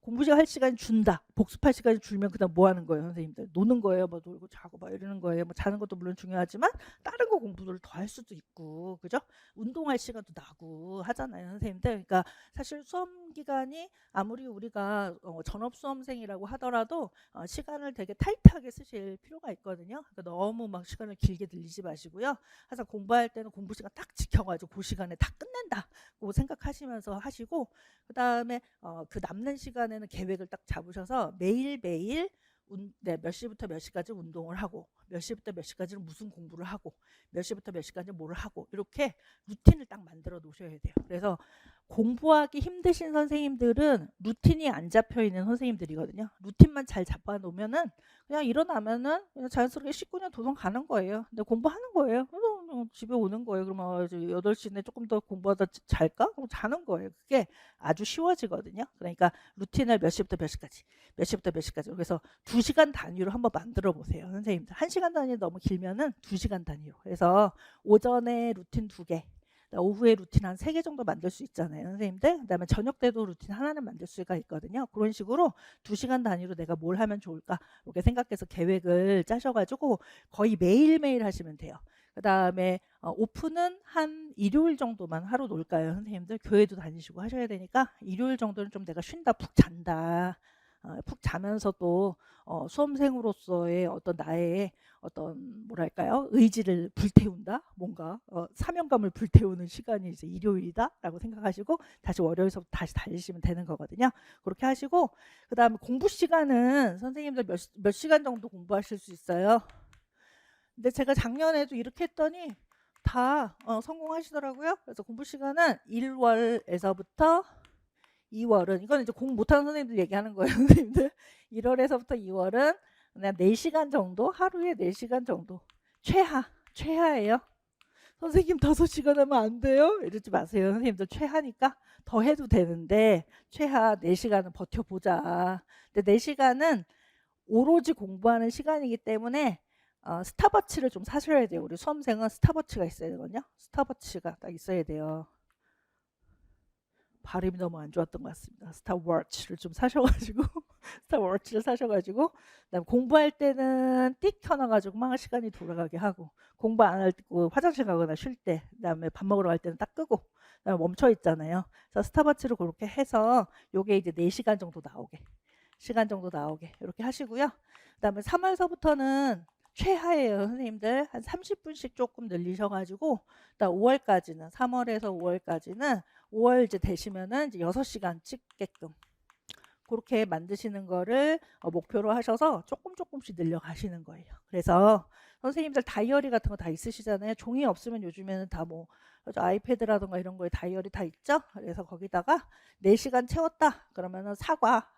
공부할 시간이 준다. 복습할 시간이 줄면 그다음 뭐 하는 거예요, 선생님들? 노는 거예요. 뭐 놀고 자고 막 이러는 거예요. 뭐 자는 것도 물론 중요하지만 다른 거 공부를 더 할 수도 있고, 그죠? 운동할 시간도 나고 하잖아요, 선생님들. 그러니까 사실 수험 기간이 아무리 우리가 전업 수험생이라고 하더라도 시간을 되게 타이트하게 쓰실 필요가 있거든요. 그러니까 너무 막 시간을 길게 들리지 마시고요. 항상 공부할 때는 공부 시간 딱 지켜가지고 그 시간에 다 끝낸다고 생각하시면서 하시고 그다음에 그 남는 시간에는 계획을 딱 잡으셔서 매일매일 몇 시부터 몇 시까지 운동을 하고 몇 시부터 몇 시까지는 무슨 공부를 하고 몇 시부터 몇 시까지 뭐를 하고 이렇게 루틴을 딱 만들어 놓으셔야 돼요. 그래서 공부하기 힘드신 선생님들은 루틴이 안 잡혀 있는 선생님들이거든요. 루틴만 잘 잡아 놓으면은 그냥 일어나면은 그냥 자연스럽게 씻고 그냥 도서관 가는 거예요. 근데 공부하는 거예요. 그래서 그냥 집에 오는 거예요. 그러면 이제 8시에 조금 더 공부하다 잘까? 그럼 자는 거예요. 그게 아주 쉬워지거든요. 그러니까 루틴을 몇 시부터 몇 시까지, 몇 시부터 몇 시까지. 그래서 2시간 단위로 한번 만들어 보세요. 선생님들. 1시간 단위 너무 길면은 2시간 단위로. 그래서 오전에 루틴 2개. 오후에 루틴 한 3개 정도 만들 수 있잖아요, 선생님들. 그다음에 저녁 때도 루틴 하나는 만들 수가 있거든요. 그런 식으로 2시간 단위로 내가 뭘 하면 좋을까 이렇게 생각해서 계획을 짜셔가지고 거의 매일매일 하시면 돼요. 그다음에 오픈은 한 일요일 정도만 하루 놀까요, 선생님들? 교회도 다니시고 하셔야 되니까 일요일 정도는 좀 내가 쉰다, 푹 잔다. 푹 자면서도 수험생으로서의 어떤 나의 어떤 뭐랄까요, 의지를 불태운다, 뭔가 사명감을 불태우는 시간이 이제 일요일이다라고 생각하시고 다시 월요일서부터 다시 달리시면 되는 거거든요. 그렇게 하시고 그다음에 공부 시간은 선생님들 몇 시간 정도 공부하실 수 있어요. 근데 제가 작년에도 이렇게 했더니 다 성공하시더라고요. 그래서 공부 시간은 1월에서부터 2월은 이건 이제 공부 못하는 선생님들 얘기하는 거예요. 선생님들 1월에서부터 2월은 그냥 4시간 정도, 하루에 4시간 정도. 최하예요. 선생님 5시간 하면 안 돼요? 이러지 마세요. 선생님들 최하니까 더 해도 되는데 최하 4시간은 버텨보자. 근데 4시간은 오로지 공부하는 시간이기 때문에 스탑워치를 좀 사셔야 돼요. 우리 수험생은 스탑워치가 있어야 되거든요. 스탑워치가 딱 있어야 돼요. 발음이 너무 안 좋았던 것 같습니다. 스타워치를 좀 사셔가지고 스타워치를 사셔가지고 그다음에 공부할 때는 띡 켜놔가지고 막 시간이 돌아가게 하고 공부 안 할 때 화장실 가거나 쉴 때 그다음에 밥 먹으러 갈 때는 딱 끄고 그다음에 멈춰 있잖아요. 그래서 스타워치를 그렇게 해서 요게 이제 4시간 정도 나오게 이렇게 하시고요. 그다음에 3월서부터는 최하예요, 선생님들. 한 30분씩 조금 늘리셔가지고, 일단 5월까지는, 3월에서 5월까지는, 5월 이제 되시면은 이제 6시간 찍게끔. 그렇게 만드시는 거를 목표로 하셔서 조금씩 늘려가시는 거예요. 그래서 선생님들 다이어리 같은 거 다 있으시잖아요. 종이 없으면 요즘에는 다 뭐, 아이패드라든가 이런 거에 다이어리 다 있죠? 그래서 거기다가 4시간 채웠다. 그러면은 사과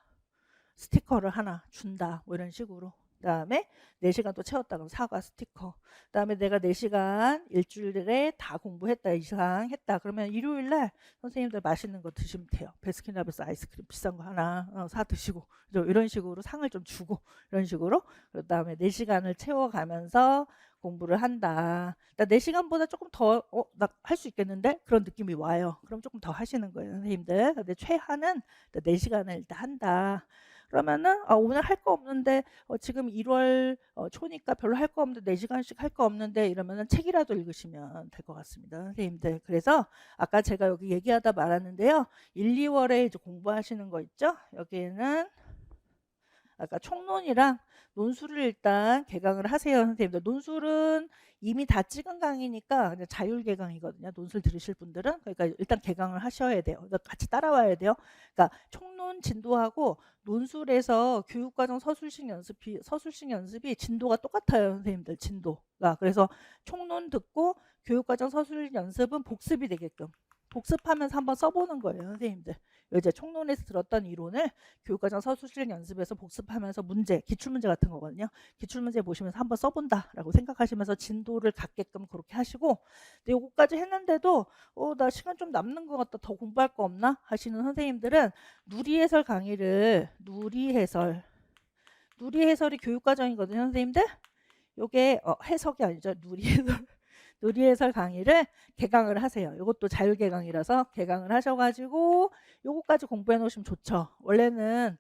스티커를 하나 준다. 뭐 이런 식으로. 그다음에 4시간 또 채웠다 그럼 사과 스티커. 그다음에 내가 4시간 일주일에 다 공부했다 이상 했다 그러면 일요일 날 선생님들 맛있는 거 드시면 돼요. 베스킨라빈스 아이스크림 비싼 거 하나 사 드시고 이런 식으로 상을 좀 주고 이런 식으로. 그다음에 4시간을 채워가면서 공부를 한다. 4시간보다 조금 더 나 할 수 있겠는데 그런 느낌이 와요. 그럼 조금 더 하시는 거예요, 선생님들. 근데 최하는 4시간을 일단 한다. 그러면은 오늘 할 거 없는데 지금 1월 초니까 별로 할 거 없는데 4시간씩 할 거 없는데 이러면은 책이라도 읽으시면 될 것 같습니다, 선생님들. 그래서 아까 제가 여기 얘기하다 말았는데요. 1, 2월에 이제 공부하시는 거 있죠? 여기에는 아까 총론이랑 논술을 일단 개강을 하세요, 선생님들. 논술은 이미 다 찍은 강의니까 그냥 자율 개강이거든요. 논술 들으실 분들은. 그러니까 일단 개강을 하셔야 돼요. 그러니까 같이 따라와야 돼요. 그러니까 총론 진도하고 논술에서 교육과정 서술식 연습이 진도가 똑같아요, 선생님들. 진도가. 그래서 총론 듣고 교육과정 서술식 연습은 복습이 되게끔. 복습하면서 한번 써보는 거예요, 선생님들. 이제 총론에서 들었던 이론을 교육과정 서술식 연습에서 복습하면서 문제, 기출문제 같은 거거든요. 기출문제 보시면서 한번 써본다라고 생각하시면서 진도를 갖게끔 그렇게 하시고, 근데 요거까지 했는데도 나 시간 좀 남는 것 같다, 더 공부할 거 없나 하시는 선생님들은 누리해설 강의를 누리해설이 교육과정이거든요, 선생님들. 요게 해석이 아니죠, 누리해설 강의를 개강을 하세요. 이것도 자율개강이라서 개강을 하셔가지고 요거까지 공부해 놓으시면 좋죠. 원래는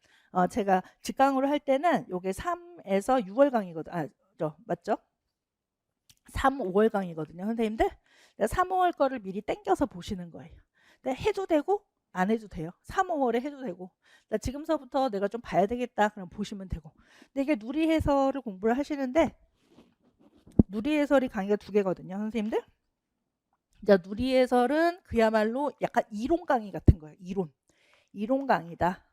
제가 직강으로 할 때는 요게 3에서 6월 강의거든요. 맞죠? 3, 5월 강의거든요, 선생님들. 3, 5월 거를 미리 땡겨서 보시는 거예요. 근데 해도 되고 안 해도 돼요. 3, 5월에 해도 되고. 지금서부터 내가 좀 봐야 되겠다. 그럼 보시면 되고. 근데 이게 누리해설을 공부를 하시는데 누리해설이 강의가 2개거든요, 선생님들. 자, 누리해설은 그야말로 약간 이론 강의 같은 거예요. 이론 강의다.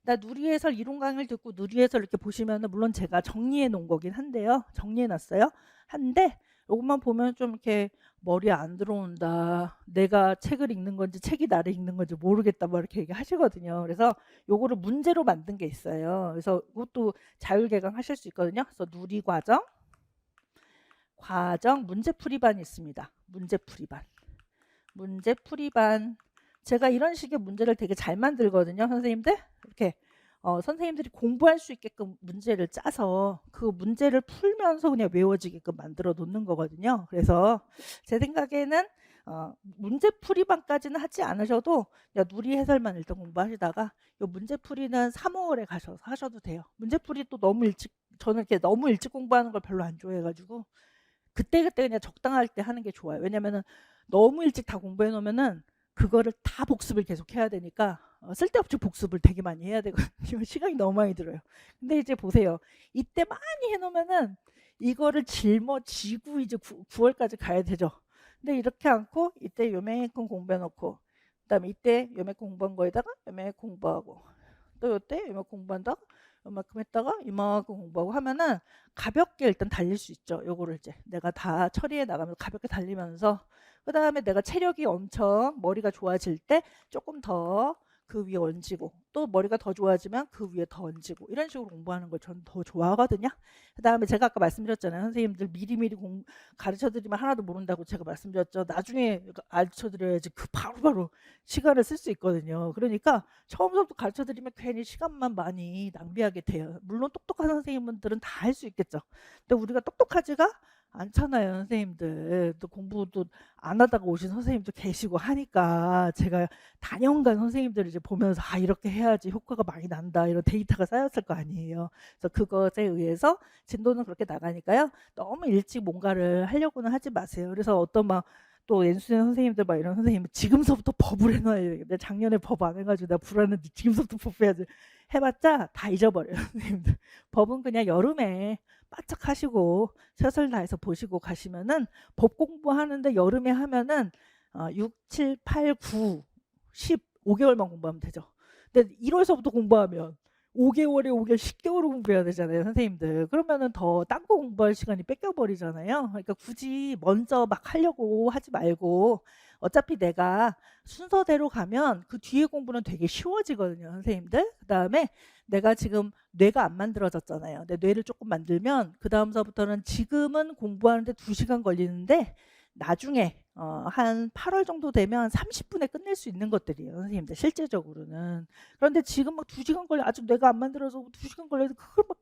나 누리해설 이론 강의를 듣고 누리해설 이렇게 보시면은 물론 제가 정리해 놓은 거긴 한데요. 정리해 놨어요. 한데 요것만 보면 좀 이렇게 머리에 안 들어온다. 내가 책을 읽는 건지 책이 나를 읽는 건지 모르겠다. 뭐 이렇게 얘기하시거든요. 그래서 요거를 문제로 만든 게 있어요. 그래서 이것도 자율개강 하실 수 있거든요. 그래서 누리과정, 과정, 문제풀이반이 있습니다. 문제풀이반. 문제풀이반. 제가 이런 식의 문제를 되게 잘 만들거든요. 선생님들. 이렇게 선생님들이 공부할 수 있게끔 문제를 짜서 그 문제를 풀면서 그냥 외워지게끔 만들어 놓는 거거든요. 그래서 제 생각에는 문제풀이반까지는 하지 않으셔도 그냥 누리 해설만 일단 공부하시다가 요 문제풀이는 3월에 가셔서 하셔도 돼요. 문제풀이 또 너무 일찍, 저는 이렇게 너무 일찍 공부하는 걸 별로 안 좋아해가지고 그때그때 그냥 적당할 때 하는 게 좋아요. 왜냐면은 너무 일찍 다 공부해 놓으면은 그거를 다 복습을 계속 해야 되니까 쓸데없이 복습을 되게 많이 해야 되거든요. 시간이 너무 많이 들어요. 근데 이제 보세요. 이때 많이 해 놓으면은 이거를 짊어지고 이제 9월까지 가야 되죠. 근데 이렇게 않고 이때 요만큼 공부해 놓고 그다음에 이때 요만큼 공부한 거에다가 요만큼 공부하고 또 요때 요만큼 공부한다 요만큼 했다가 이만큼 공부하고 하면은 가볍게 일단 달릴 수 있죠. 요거를 이제 내가 다 처리해 나가면서 가볍게 달리면서 그 다음에 내가 체력이 엄청 머리가 좋아질 때 조금 더 그 위에 얹히고 또 머리가 더 좋아지면 그 위에 더 얹히고 이런 식으로 공부하는 걸 저는 더 좋아하거든요. 그 다음에 제가 아까 말씀드렸잖아요. 선생님들 미리미리 가르쳐드리면 하나도 모른다고 제가 말씀드렸죠. 나중에 가르쳐드려야지 그 바로바로 시간을 쓸 수 있거든요. 그러니까 처음부터 가르쳐드리면 괜히 시간만 많이 낭비하게 돼요. 물론 똑똑한 선생님들은 다 할 수 있겠죠. 근데 우리가 똑똑하지가 않잖아요. 선생님들 또 공부도 안 하다가 오신 선생님도 계시고 하니까 제가 단연간 선생님들을 이제 보면서 아 이렇게 해야지 효과가 많이 난다 이런 데이터가 쌓였을 거 아니에요. 그래서 그것에 의해서 진도는 그렇게 나가니까요. 너무 일찍 뭔가를 하려고는 하지 마세요. 그래서 어떤 막 또 연수생 선생님들 막 이런 선생님은 지금서부터 법을 해놔야 되겠다. 작년에 법 안 해가지고 나 불안한데 지금서부터 법 해야지. 해봤자 다 잊어버려요. 선생님들. 법은 그냥 여름에 바짝 하시고 최선을 다해서 보시고 가시면은 법 공부하는데 여름에 하면은 6, 7, 8, 9, 10, 5개월만 공부하면 되죠. 근데 1월서부터 공부하면 5개월에 5개월, 10개월을 공부해야 되잖아요, 선생님들. 그러면은 더 딴 거 공부할 시간이 뺏겨버리잖아요. 그러니까 굳이 먼저 막 하려고 하지 말고 어차피 내가 순서대로 가면 그 뒤에 공부는 되게 쉬워지거든요, 선생님들. 그 다음에 내가 지금 뇌가 안 만들어졌잖아요. 내 뇌를 조금 만들면 그 다음서부터는 지금은 공부하는데 2시간 걸리는데 나중에 한 8월 정도 되면 30분에 끝낼 수 있는 것들이에요, 선생님들. 실제적으로는. 그런데 지금 막 2시간 걸려 아직 뇌가 안 만들어서 2시간 걸려서 그걸 막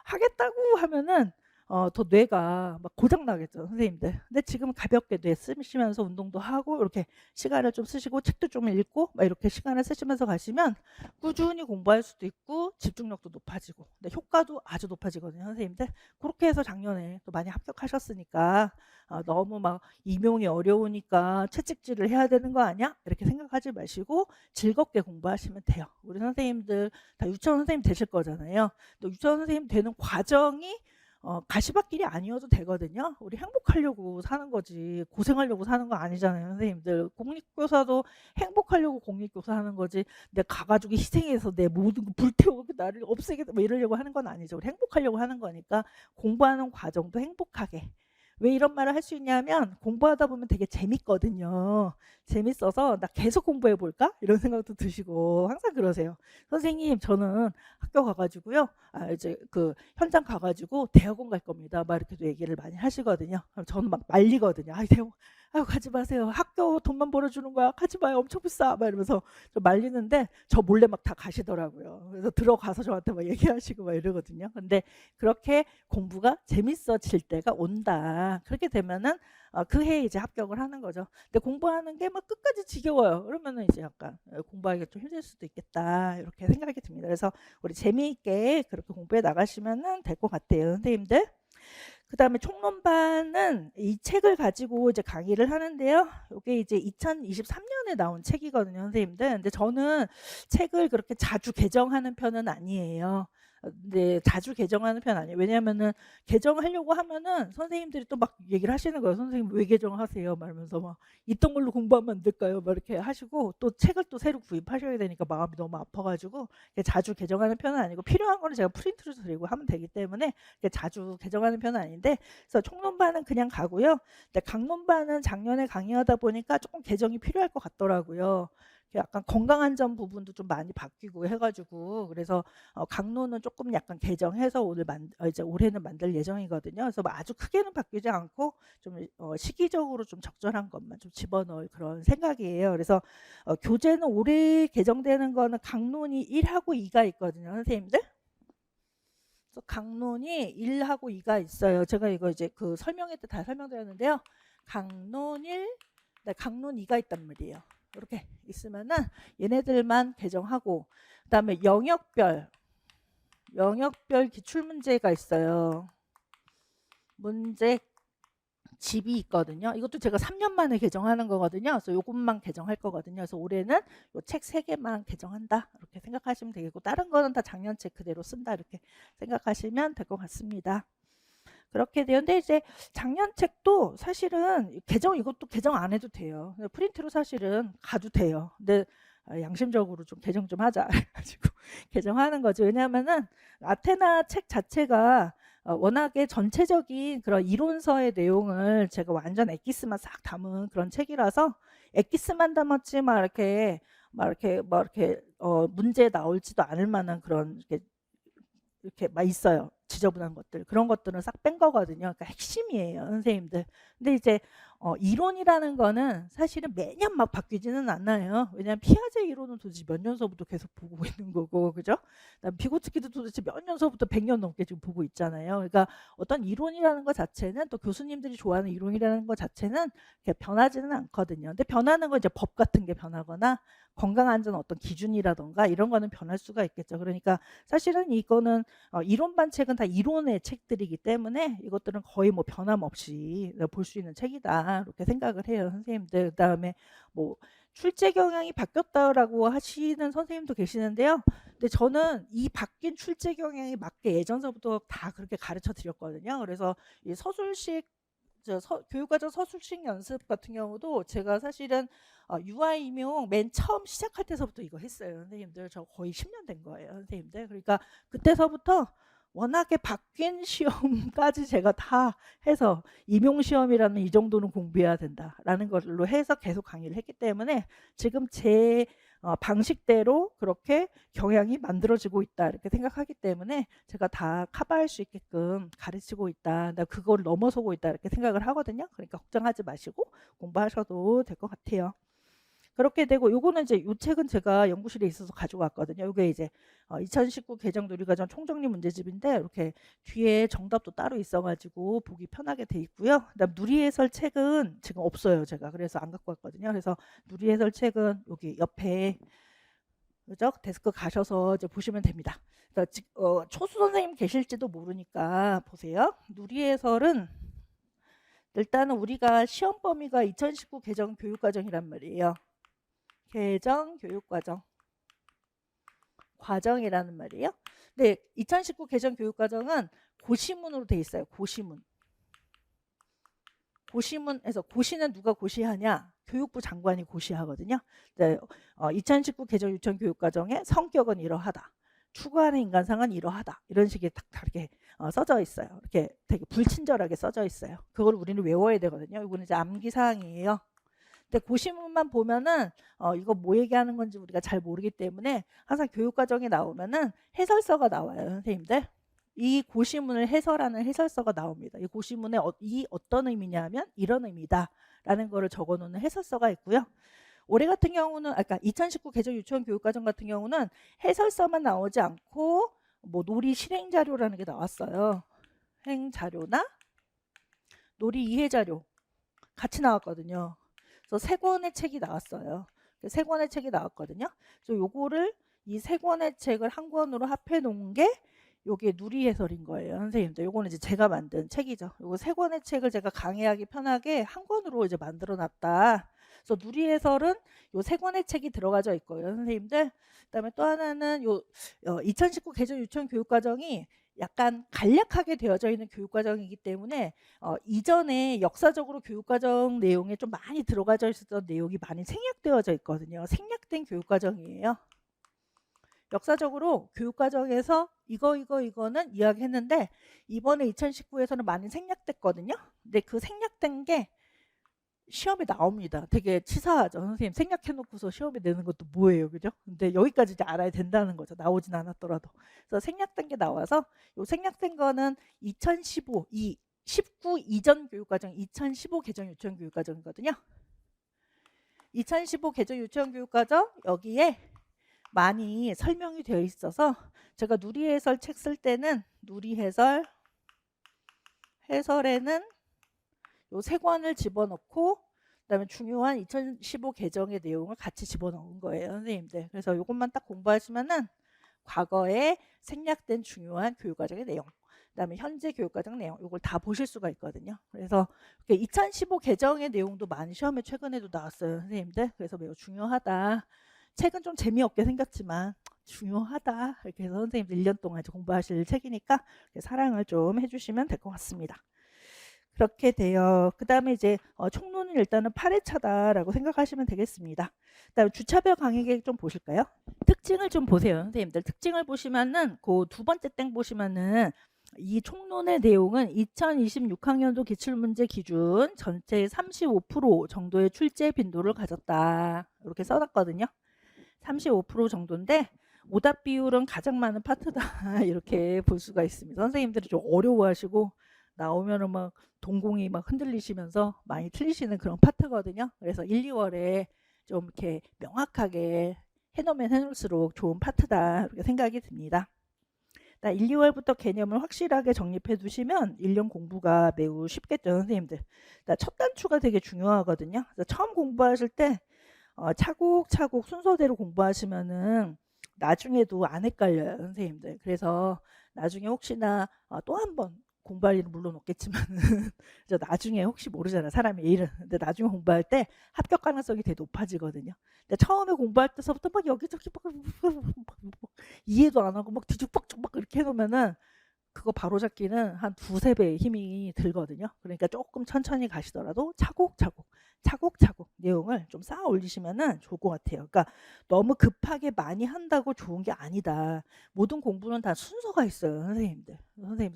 하겠다고 하면은 더 뇌가 막 고장 나겠죠, 선생님들. 근데 지금 가볍게 뇌 쓰시면서 운동도 하고 이렇게 시간을 좀 쓰시고 책도 좀 읽고 막 이렇게 시간을 쓰시면서 가시면 꾸준히 공부할 수도 있고 집중력도 높아지고 근데 효과도 아주 높아지거든요, 선생님들. 그렇게 해서 작년에 또 많이 합격하셨으니까 너무 막 임용이 어려우니까 채찍질을 해야 되는 거 아니야? 이렇게 생각하지 마시고 즐겁게 공부하시면 돼요. 우리 선생님들 다 유치원 선생님 되실 거잖아요. 또 유치원 선생님 되는 과정이 가시밭길이 아니어도 되거든요. 우리 행복하려고 사는 거지 고생하려고 사는 거 아니잖아요, 선생님들. 공립교사도 행복하려고 공립교사 하는 거지 내가 가가지고 희생해서 내 모든 거 불태우고 나를 없애겠다 뭐 이러려고 하는 건 아니죠. 우리 행복하려고 하는 거니까 공부하는 과정도 행복하게. 왜 이런 말을 할 수 있냐면 공부하다 보면 되게 재밌거든요. 재밌어서 나 계속 공부해 볼까? 이런 생각도 드시고 항상 그러세요. 선생님 저는 학교 가가지고요. 이제 그 현장 가가지고 대학원 갈 겁니다. 막 이렇게도 얘기를 많이 하시거든요. 그럼 저는 막 말리거든요. 대학원 가지 마세요. 학교 돈만 벌어주는 거야. 가지 마요. 엄청 비싸. 막 이러면서 저 말리는데 저 몰래 막 다 가시더라고요. 그래서 들어가서 저한테 막 얘기하시고 막 이러거든요. 근데 그렇게 공부가 재밌어질 때가 온다. 그렇게 되면은 그 해에 이제 합격을 하는 거죠. 근데 공부하는 게 막 끝까지 지겨워요. 그러면은 이제 약간 공부하기가 좀 힘들 수도 있겠다. 이렇게 생각이 듭니다. 그래서 우리 재미있게 그렇게 공부해 나가시면은 될 것 같아요, 선생님들. 그 다음에 총론반은 이 책을 가지고 이제 강의를 하는데요. 이게 이제 2023년에 나온 책이거든요, 선생님들. 근데 저는 책을 그렇게 자주 개정하는 편은 아니에요. 근데 자주 개정하는 편 아니에요. 왜냐면은 개정하려고 하면은 선생님들이 또 막 얘기를 하시는 거예요. 선생님 왜 개정하세요? 말면서 막 있던 걸로 공부하면 안 될까요? 막 이렇게 하시고 또 책을 또 새로 구입하셔야 되니까 마음이 너무 아파가지고 자주 개정하는 편은 아니고 필요한 거는 제가 프린트로 드리고 하면 되기 때문에 자주 개정하는 편은 아닌데 그래서 총론반은 그냥 가고요. 근데 강론반은 작년에 강의하다 보니까 조금 개정이 필요할 것 같더라고요. 약간 건강안전 부분도 좀 많이 바뀌고 해가지고 그래서 강론은 조금 약간 개정해서 이제 올해는 만들 예정이거든요. 그래서 뭐 아주 크게는 바뀌지 않고 좀 시기적으로 좀 적절한 것만 좀 집어넣을 그런 생각이에요. 그래서 교재는 올해 개정되는 거는 강론이 1하고 2가 있거든요, 선생님들. 그래서 강론이 1하고 2가 있어요. 제가 이거 이제 그 설명회 때 다 설명드렸는데요. 강론 1, 네, 강론 2가 있단 말이에요. 이렇게 있으면은 얘네들만 개정하고 그다음에 영역별 기출문제가 있어요. 문제 집이 있거든요. 이것도 제가 3년 만에 개정하는 거거든요. 그래서 요것만 개정할 거거든요. 그래서 올해는 요 책 3개만 개정한다. 이렇게 생각하시면 되겠고 다른 거는 다 작년 책 그대로 쓴다. 이렇게 생각하시면 될 것 같습니다. 그렇게 되는데 이제 작년 책도 사실은 이것도 개정 안 해도 돼요. 프린트로 사실은 가도 돼요. 근데 양심적으로 좀 개정 좀 하자 해가지고 개정하는 거죠. 왜냐하면은 아테나 책 자체가 워낙에 전체적인 그런 이론서의 내용을 제가 완전 엑기스만 싹 담은 그런 책이라서 엑기스만 담았지 막 이렇게 문제 나올지도 않을 만한 그런 이렇게 막 있어요. 지저분한 것들. 그런 것들은 싹 뺀 거거든요. 그러니까 핵심이에요, 선생님들. 근데 이제 이론이라는 거는 사실은 매년 막 바뀌지는 않아요. 왜냐하면 피아제 이론은 도대체 몇 년서부터 계속 보고 있는 거고, 그죠? 비고츠키도 도대체 몇 년서부터 100년 넘게 지금 보고 있잖아요. 그러니까 어떤 이론이라는 것 자체는 또 교수님들이 좋아하는 이론이라는 것 자체는 변하지는 않거든요. 근데 변하는 건 이제 법 같은 게 변하거나 건강안전 어떤 기준이라던가 이런 거는 변할 수가 있겠죠. 그러니까 사실은 이거는 이론반 책은 다 이론의 책들이기 때문에 이것들은 거의 뭐 변함없이 볼 수 있는 책이다 이렇게 생각을 해요, 선생님들. 그다음에 뭐 출제 경향이 바뀌었다라고 하시는 선생님도 계시는데요. 근데 저는 이 바뀐 출제 경향에 맞게 예전서부터 다 그렇게 가르쳐 드렸거든요. 그래서 이 서술식 교육과정 서술식 연습 같은 경우도 제가 사실은 UI 임용 맨 처음 시작할 때서부터 이거 했어요, 선생님들. 저 거의 10년 된 거예요, 선생님들. 그러니까 그때서부터 워낙에 바뀐 시험까지 제가 다 해서 임용시험이라는 이 정도는 공부해야 된다라는 걸로 해서 계속 강의를 했기 때문에 지금 제 방식대로 그렇게 경향이 만들어지고 있다 이렇게 생각하기 때문에 제가 다 커버할 수 있게끔 가르치고 있다. 나 그걸 넘어서고 있다 이렇게 생각을 하거든요. 그러니까 걱정하지 마시고 공부하셔도 될 것 같아요. 그렇게 되고 요거는 이제 요 책은 제가 연구실에 있어서 가져왔거든요. 요게 이제 2019 개정 누리과정 총정리 문제집인데 이렇게 뒤에 정답도 따로 있어가지고 보기 편하게 돼 있고요. 그다음 누리해설 책은 지금 없어요, 제가. 그래서 안 갖고 왔거든요. 그래서 누리해설 책은 여기 옆에 그죠? 데스크 가셔서 이제 보시면 됩니다. 초수 선생님 계실지도 모르니까 보세요. 누리해설은 일단은 우리가 시험 범위가 2019 개정 교육과정이란 말이에요. 개정 교육과정 과정이라는 말이에요. 근데 2019 개정 교육과정은 고시문으로 돼 있어요. 고시문에서 고시는 누가 고시하냐? 교육부 장관이 고시하거든요. 2019 개정 유치원 교육과정의 성격은 이러하다. 추구하는 인간상은 이러하다. 이런 식의 딱 다르게 써져 있어요. 이렇게 되게 불친절하게 써져 있어요. 그걸 우리는 외워야 되거든요. 이거는 이제 암기사항이에요. 근데 고시문만 보면은 이거 뭐 얘기하는 건지 우리가 잘 모르기 때문에 항상 교육과정에 나오면은 해설서가 나와요, 선생님들. 이 고시문을 해설하는 해설서가 나옵니다. 이 고시문에 이 어떤 의미냐면 이런 의미다 라는 거를 적어놓는 해설서가 있고요. 올해 같은 경우는 아까 2019 개정 유치원 교육과정 같은 경우는 해설서만 나오지 않고 뭐 놀이 실행 자료라는 게 나왔어요. 행 자료나 놀이 이해 자료 같이 나왔거든요. 그래서 3권의 책이 나왔어요. 3권의 책이 나왔거든요. 그래서 요거를 이 3권의 책을 한 권으로 합해 놓은 게 요게 누리 해설인 거예요, 선생님들. 요거는 이제 제가 만든 책이죠. 요거 3권의 책을 제가 강의하기 편하게 한 권으로 이제 만들어 놨다. 그래서 누리 해설은 요 세 권의 책이 들어가져 있고요, 선생님들. 그다음에 또 하나는 요 2019 개정 유치원 교육과정이 약간 간략하게 되어져 있는 교육과정이기 때문에 이전에 역사적으로 교육과정 내용에 좀 많이 들어가져 있었던 내용이 많이 생략되어져 있거든요. 생략된 교육과정이에요. 역사적으로 교육과정에서 이거는 이야기했는데 이번에 2019에서는 많이 생략됐거든요. 근데 그 생략된 게 시험에 나옵니다. 되게 치사하죠. 선생님 생략해놓고서 시험에 내는 것도 뭐예요, 그죠? 근데 여기까지 이제 알아야 된다는 거죠. 나오진 않았더라도. 그래서 생략된 게 나와서 요 생략된 거는 2015, 19 이전 교육과정, 2015 개정 유치원 교육과정이거든요. 2015 개정 유치원 교육과정 여기에 많이 설명이 되어 있어서 제가 누리 해설 책 쓸 때는 누리 해설에는 요 세 권을 집어넣고 그다음에 중요한 2015 개정의 내용을 같이 집어넣은 거예요, 선생님들. 그래서 이것만 딱 공부하시면은 과거에 생략된 중요한 교육과정의 내용, 그다음에 현재 교육과정 내용 이걸 다 보실 수가 있거든요. 그래서 2015 개정의 내용도 많이 시험에 최근에도 나왔어요, 선생님들. 그래서 매우 중요하다. 책은 좀 재미없게 생겼지만 중요하다. 이렇게 해서 선생님들 1년 동안 이제 공부하실 책이니까 사랑을 좀 해주시면 될 것 같습니다. 그렇게 돼요. 그 다음에 이제 총론은 일단은 8회차다라고 생각하시면 되겠습니다. 그 다음에 주차별 강의 계획 좀 보실까요? 특징을 좀 보세요, 선생님들. 특징을 보시면은 그 두 번째 땡 보시면은 이 총론의 내용은 2026학년도 기출문제 기준 전체의 35% 정도의 출제 빈도를 가졌다. 이렇게 써놨거든요. 35% 정도인데 오답 비율은 가장 많은 파트다. 이렇게 볼 수가 있습니다. 선생님들이 좀 어려워하시고 나오면은 막 동공이 막 흔들리시면서 많이 틀리시는 그런 파트거든요. 그래서 1, 2월에 좀 이렇게 명확하게 해놓으면 해놓을수록 좋은 파트다 이렇게 생각이 듭니다. 1, 2월부터 개념을 확실하게 정립해 두시면 1년 공부가 매우 쉽겠죠, 선생님들. 첫 단추가 되게 중요하거든요. 그래서 처음 공부하실 때 차곡차곡 순서대로 공부하시면은 나중에도 안 헷갈려요, 선생님들. 그래서 나중에 혹시나 또 한 번 공부할 일은 물론 없겠지만은 나중에 혹시 모르잖아요, 사람의 일은. 근데 나중에 공부할 때 합격 가능성이 되게 높아지거든요. 근데 처음에 공부할 때서부터 막 여기저기 막 이해도 안 하고 막 뒤죽박죽 막 이렇게 해놓으면은 그거 바로잡기는 한 두세 배의 힘이 들거든요. 그러니까 조금 천천히 가시더라도 차곡차곡 내용을 좀 쌓아 올리시면 좋을 것 같아요. 그러니까 너무 급하게 많이 한다고 좋은 게 아니다. 모든 공부는 다 순서가 있어요, 선생님들.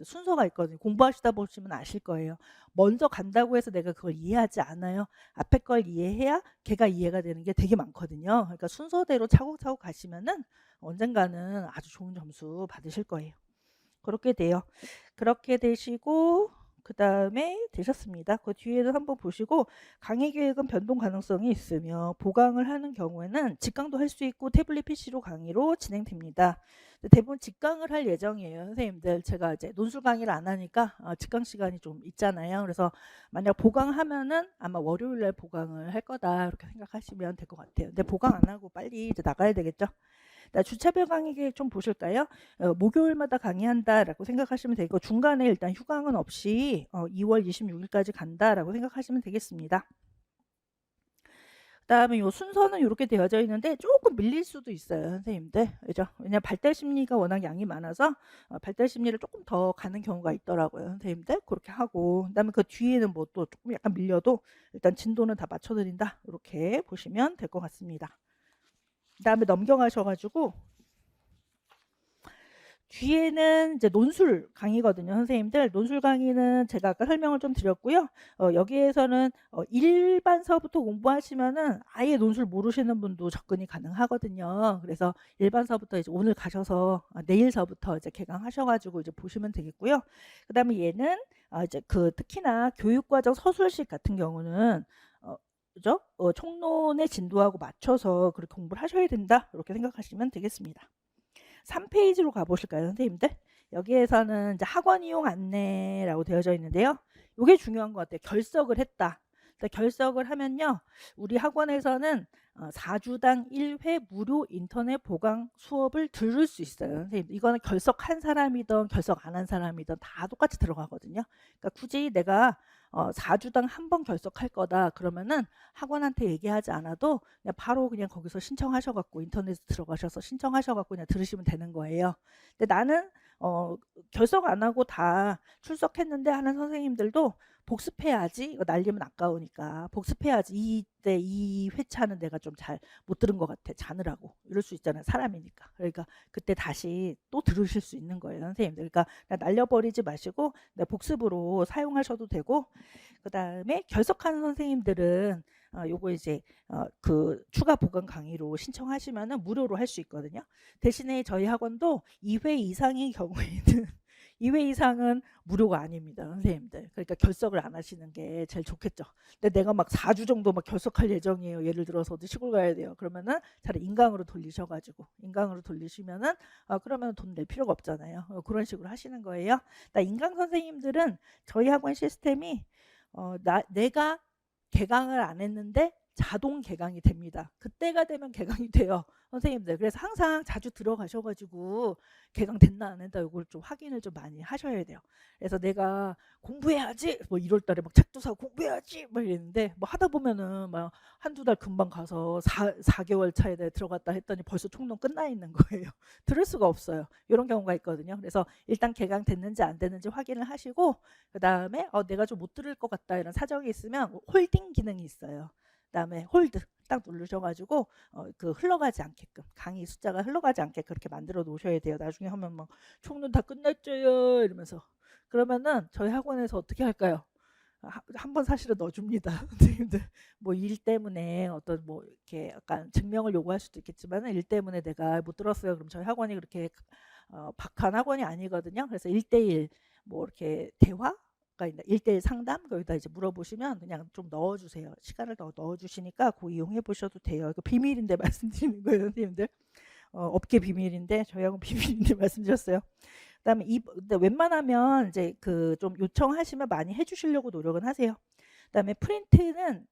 순서가 있거든요. 공부하시다 보시면 아실 거예요. 먼저 간다고 해서 내가 그걸 이해하지 않아요. 앞에 걸 이해해야 걔가 이해가 되는 게 되게 많거든요. 그러니까 순서대로 차곡차곡 가시면은 언젠가는 아주 좋은 점수 받으실 거예요. 그렇게 돼요. 그렇게 되시고 그 다음에 되셨습니다. 그 뒤에도 한번 보시고 강의 계획은 변동 가능성이 있으며 보강을 하는 경우에는 직강도 할 수 있고 태블릿 PC로 강의로 진행됩니다. 대부분 직강을 할 예정이에요, 선생님들. 제가 이제 논술 강의를 안 하니까 직강 시간이 좀 있잖아요. 그래서 만약 보강하면은 아마 월요일날 보강을 할 거다 이렇게 생각하시면 될 것 같아요. 근데 보강 안 하고 빨리 이제 나가야 되겠죠. 주차별 강의 계획 좀 보실까요? 목요일마다 강의한다라고 생각하시면 되고 중간에 일단 휴강은 없이 2월 26일까지 간다라고 생각하시면 되겠습니다. 그다음에 요 순서는 이렇게 되어져 있는데 조금 밀릴 수도 있어요, 선생님들. 그죠? 왜냐면 발달 심리가 워낙 양이 많아서 발달 심리를 조금 더 가는 경우가 있더라고요, 선생님들. 그렇게 하고 그다음에 그 뒤에는 뭐 또 조금 약간 밀려도 일단 진도는 다 맞춰드린다. 이렇게 보시면 될 것 같습니다. 그다음에 넘겨가셔가지고 뒤에는 이제 논술 강의거든요, 선생님들. 논술 강의는 제가 아까 설명을 좀 드렸고요. 여기에서는 일반서부터 공부하시면은 아예 논술 모르시는 분도 접근이 가능하거든요. 그래서 일반서부터 이제 오늘 가셔서 내일서부터 이제 개강하셔가지고 이제 보시면 되겠고요. 그다음에 얘는 이제 특히나 교육과정 서술식 같은 경우는 그죠? 총론의 진도하고 맞춰서 그렇게 공부를 하셔야 된다. 이렇게 생각하시면 되겠습니다. 3페이지로 가보실까요, 선생님들? 여기에서는 이제 학원 이용 안내라고 되어져 있는데요. 이게 중요한 것 같아요. 결석을 했다. 결석을 하면요, 우리 학원에서는 4주당 1회 무료 인터넷 보강 수업을 들을 수 있어요. 선생님, 이거는 결석한 사람이든 결석 안 한 사람이든 다 똑같이 들어가거든요. 그러니까 굳이 내가 4주당 한 번 결석할 거다 그러면은 학원한테 얘기하지 않아도 그냥 바로 그냥 거기서 신청하셔갖고 인터넷에 들어가셔서 신청하셔갖고 그냥 들으시면 되는 거예요. 근데 나는 결석 안 하고 다 출석했는데 하는 선생님들도 복습해야지, 이거 날리면 아까우니까 복습해야지, 이때 이 회차는 내가 좀 잘 못 들은 것 같아, 자느라고, 이럴 수 있잖아요, 사람이니까. 그러니까 그때 다시 또 들으실 수 있는 거예요, 선생님들. 그러니까 그냥 날려버리지 마시고 복습으로 사용하셔도 되고, 그 다음에 결석하는 선생님들은 요거 이제 그 추가 보강 강의로 신청하시면은 무료로 할 수 있거든요. 대신에 저희 학원도 2회 이상의 경우에는 2회 이상은 무료가 아닙니다, 선생님들. 그러니까 결석을 안 하시는 게 제일 좋겠죠. 근데 내가 막 4주 정도 막 결석할 예정이에요. 예를 들어서 어디 시골 가야 돼요. 그러면은 차라리 인강으로 돌리셔가지고, 인강으로 돌리시면은 그러면 돈 낼 필요가 없잖아요. 그런 식으로 하시는 거예요. 인강 선생님들은 저희 학원 시스템이 내가 개강을 안 했는데 자동 개강이 됩니다. 그때가 되면 개강이 돼요, 선생님들. 그래서 항상 자주 들어가셔가지고 개강됐나 안 했나 이걸 좀 확인을 좀 많이 하셔야 돼요. 그래서 내가 공부해야지, 뭐 1월 달에 막 책도 사고 공부해야지 막 이랬는데, 뭐 하다 보면은 막 한두 달 금방 가서 4개월 차에 들어갔다 했더니 벌써 총론 끝나 있는 거예요. 들을 수가 없어요. 이런 경우가 있거든요. 그래서 일단 개강됐는지 안 됐는지 확인을 하시고, 그 다음에 내가 좀 못 들을 것 같다 이런 사정이 있으면 홀딩 기능이 있어요. 그다음에 홀드 딱 누르셔가지고 그 흘러가지 않게끔, 강의 숫자가 흘러가지 않게 그렇게 만들어 놓으셔야 돼요. 나중에 하면 막 총론 다 끝났죠요 이러면서. 그러면은 저희 학원에서 어떻게 할까요? 한 번 사실은 넣어줍니다, 선생님들. 뭐 일 때문에 어떤 뭐 이렇게 약간 증명을 요구할 수도 있겠지만, 일 때문에 내가 못 들었어요. 그럼 저희 학원이 그렇게 박한 학원이 아니거든요. 그래서 1대1 뭐 이렇게 대화 1대1 상담, 거기다 이제 물어보시면 그냥 좀 넣어주세요. 시간을 더 넣어주시니까 그 이용해 보셔도 돼요. 이거 비밀인데 말씀드리는 거예요, 선생님들. 업계 비밀인데 저희하고 비밀인데 말씀드렸어요. 그다음에 근데 웬만하면 이제 그 좀 요청하시면 많이 해주시려고 노력은 하세요. 그다음에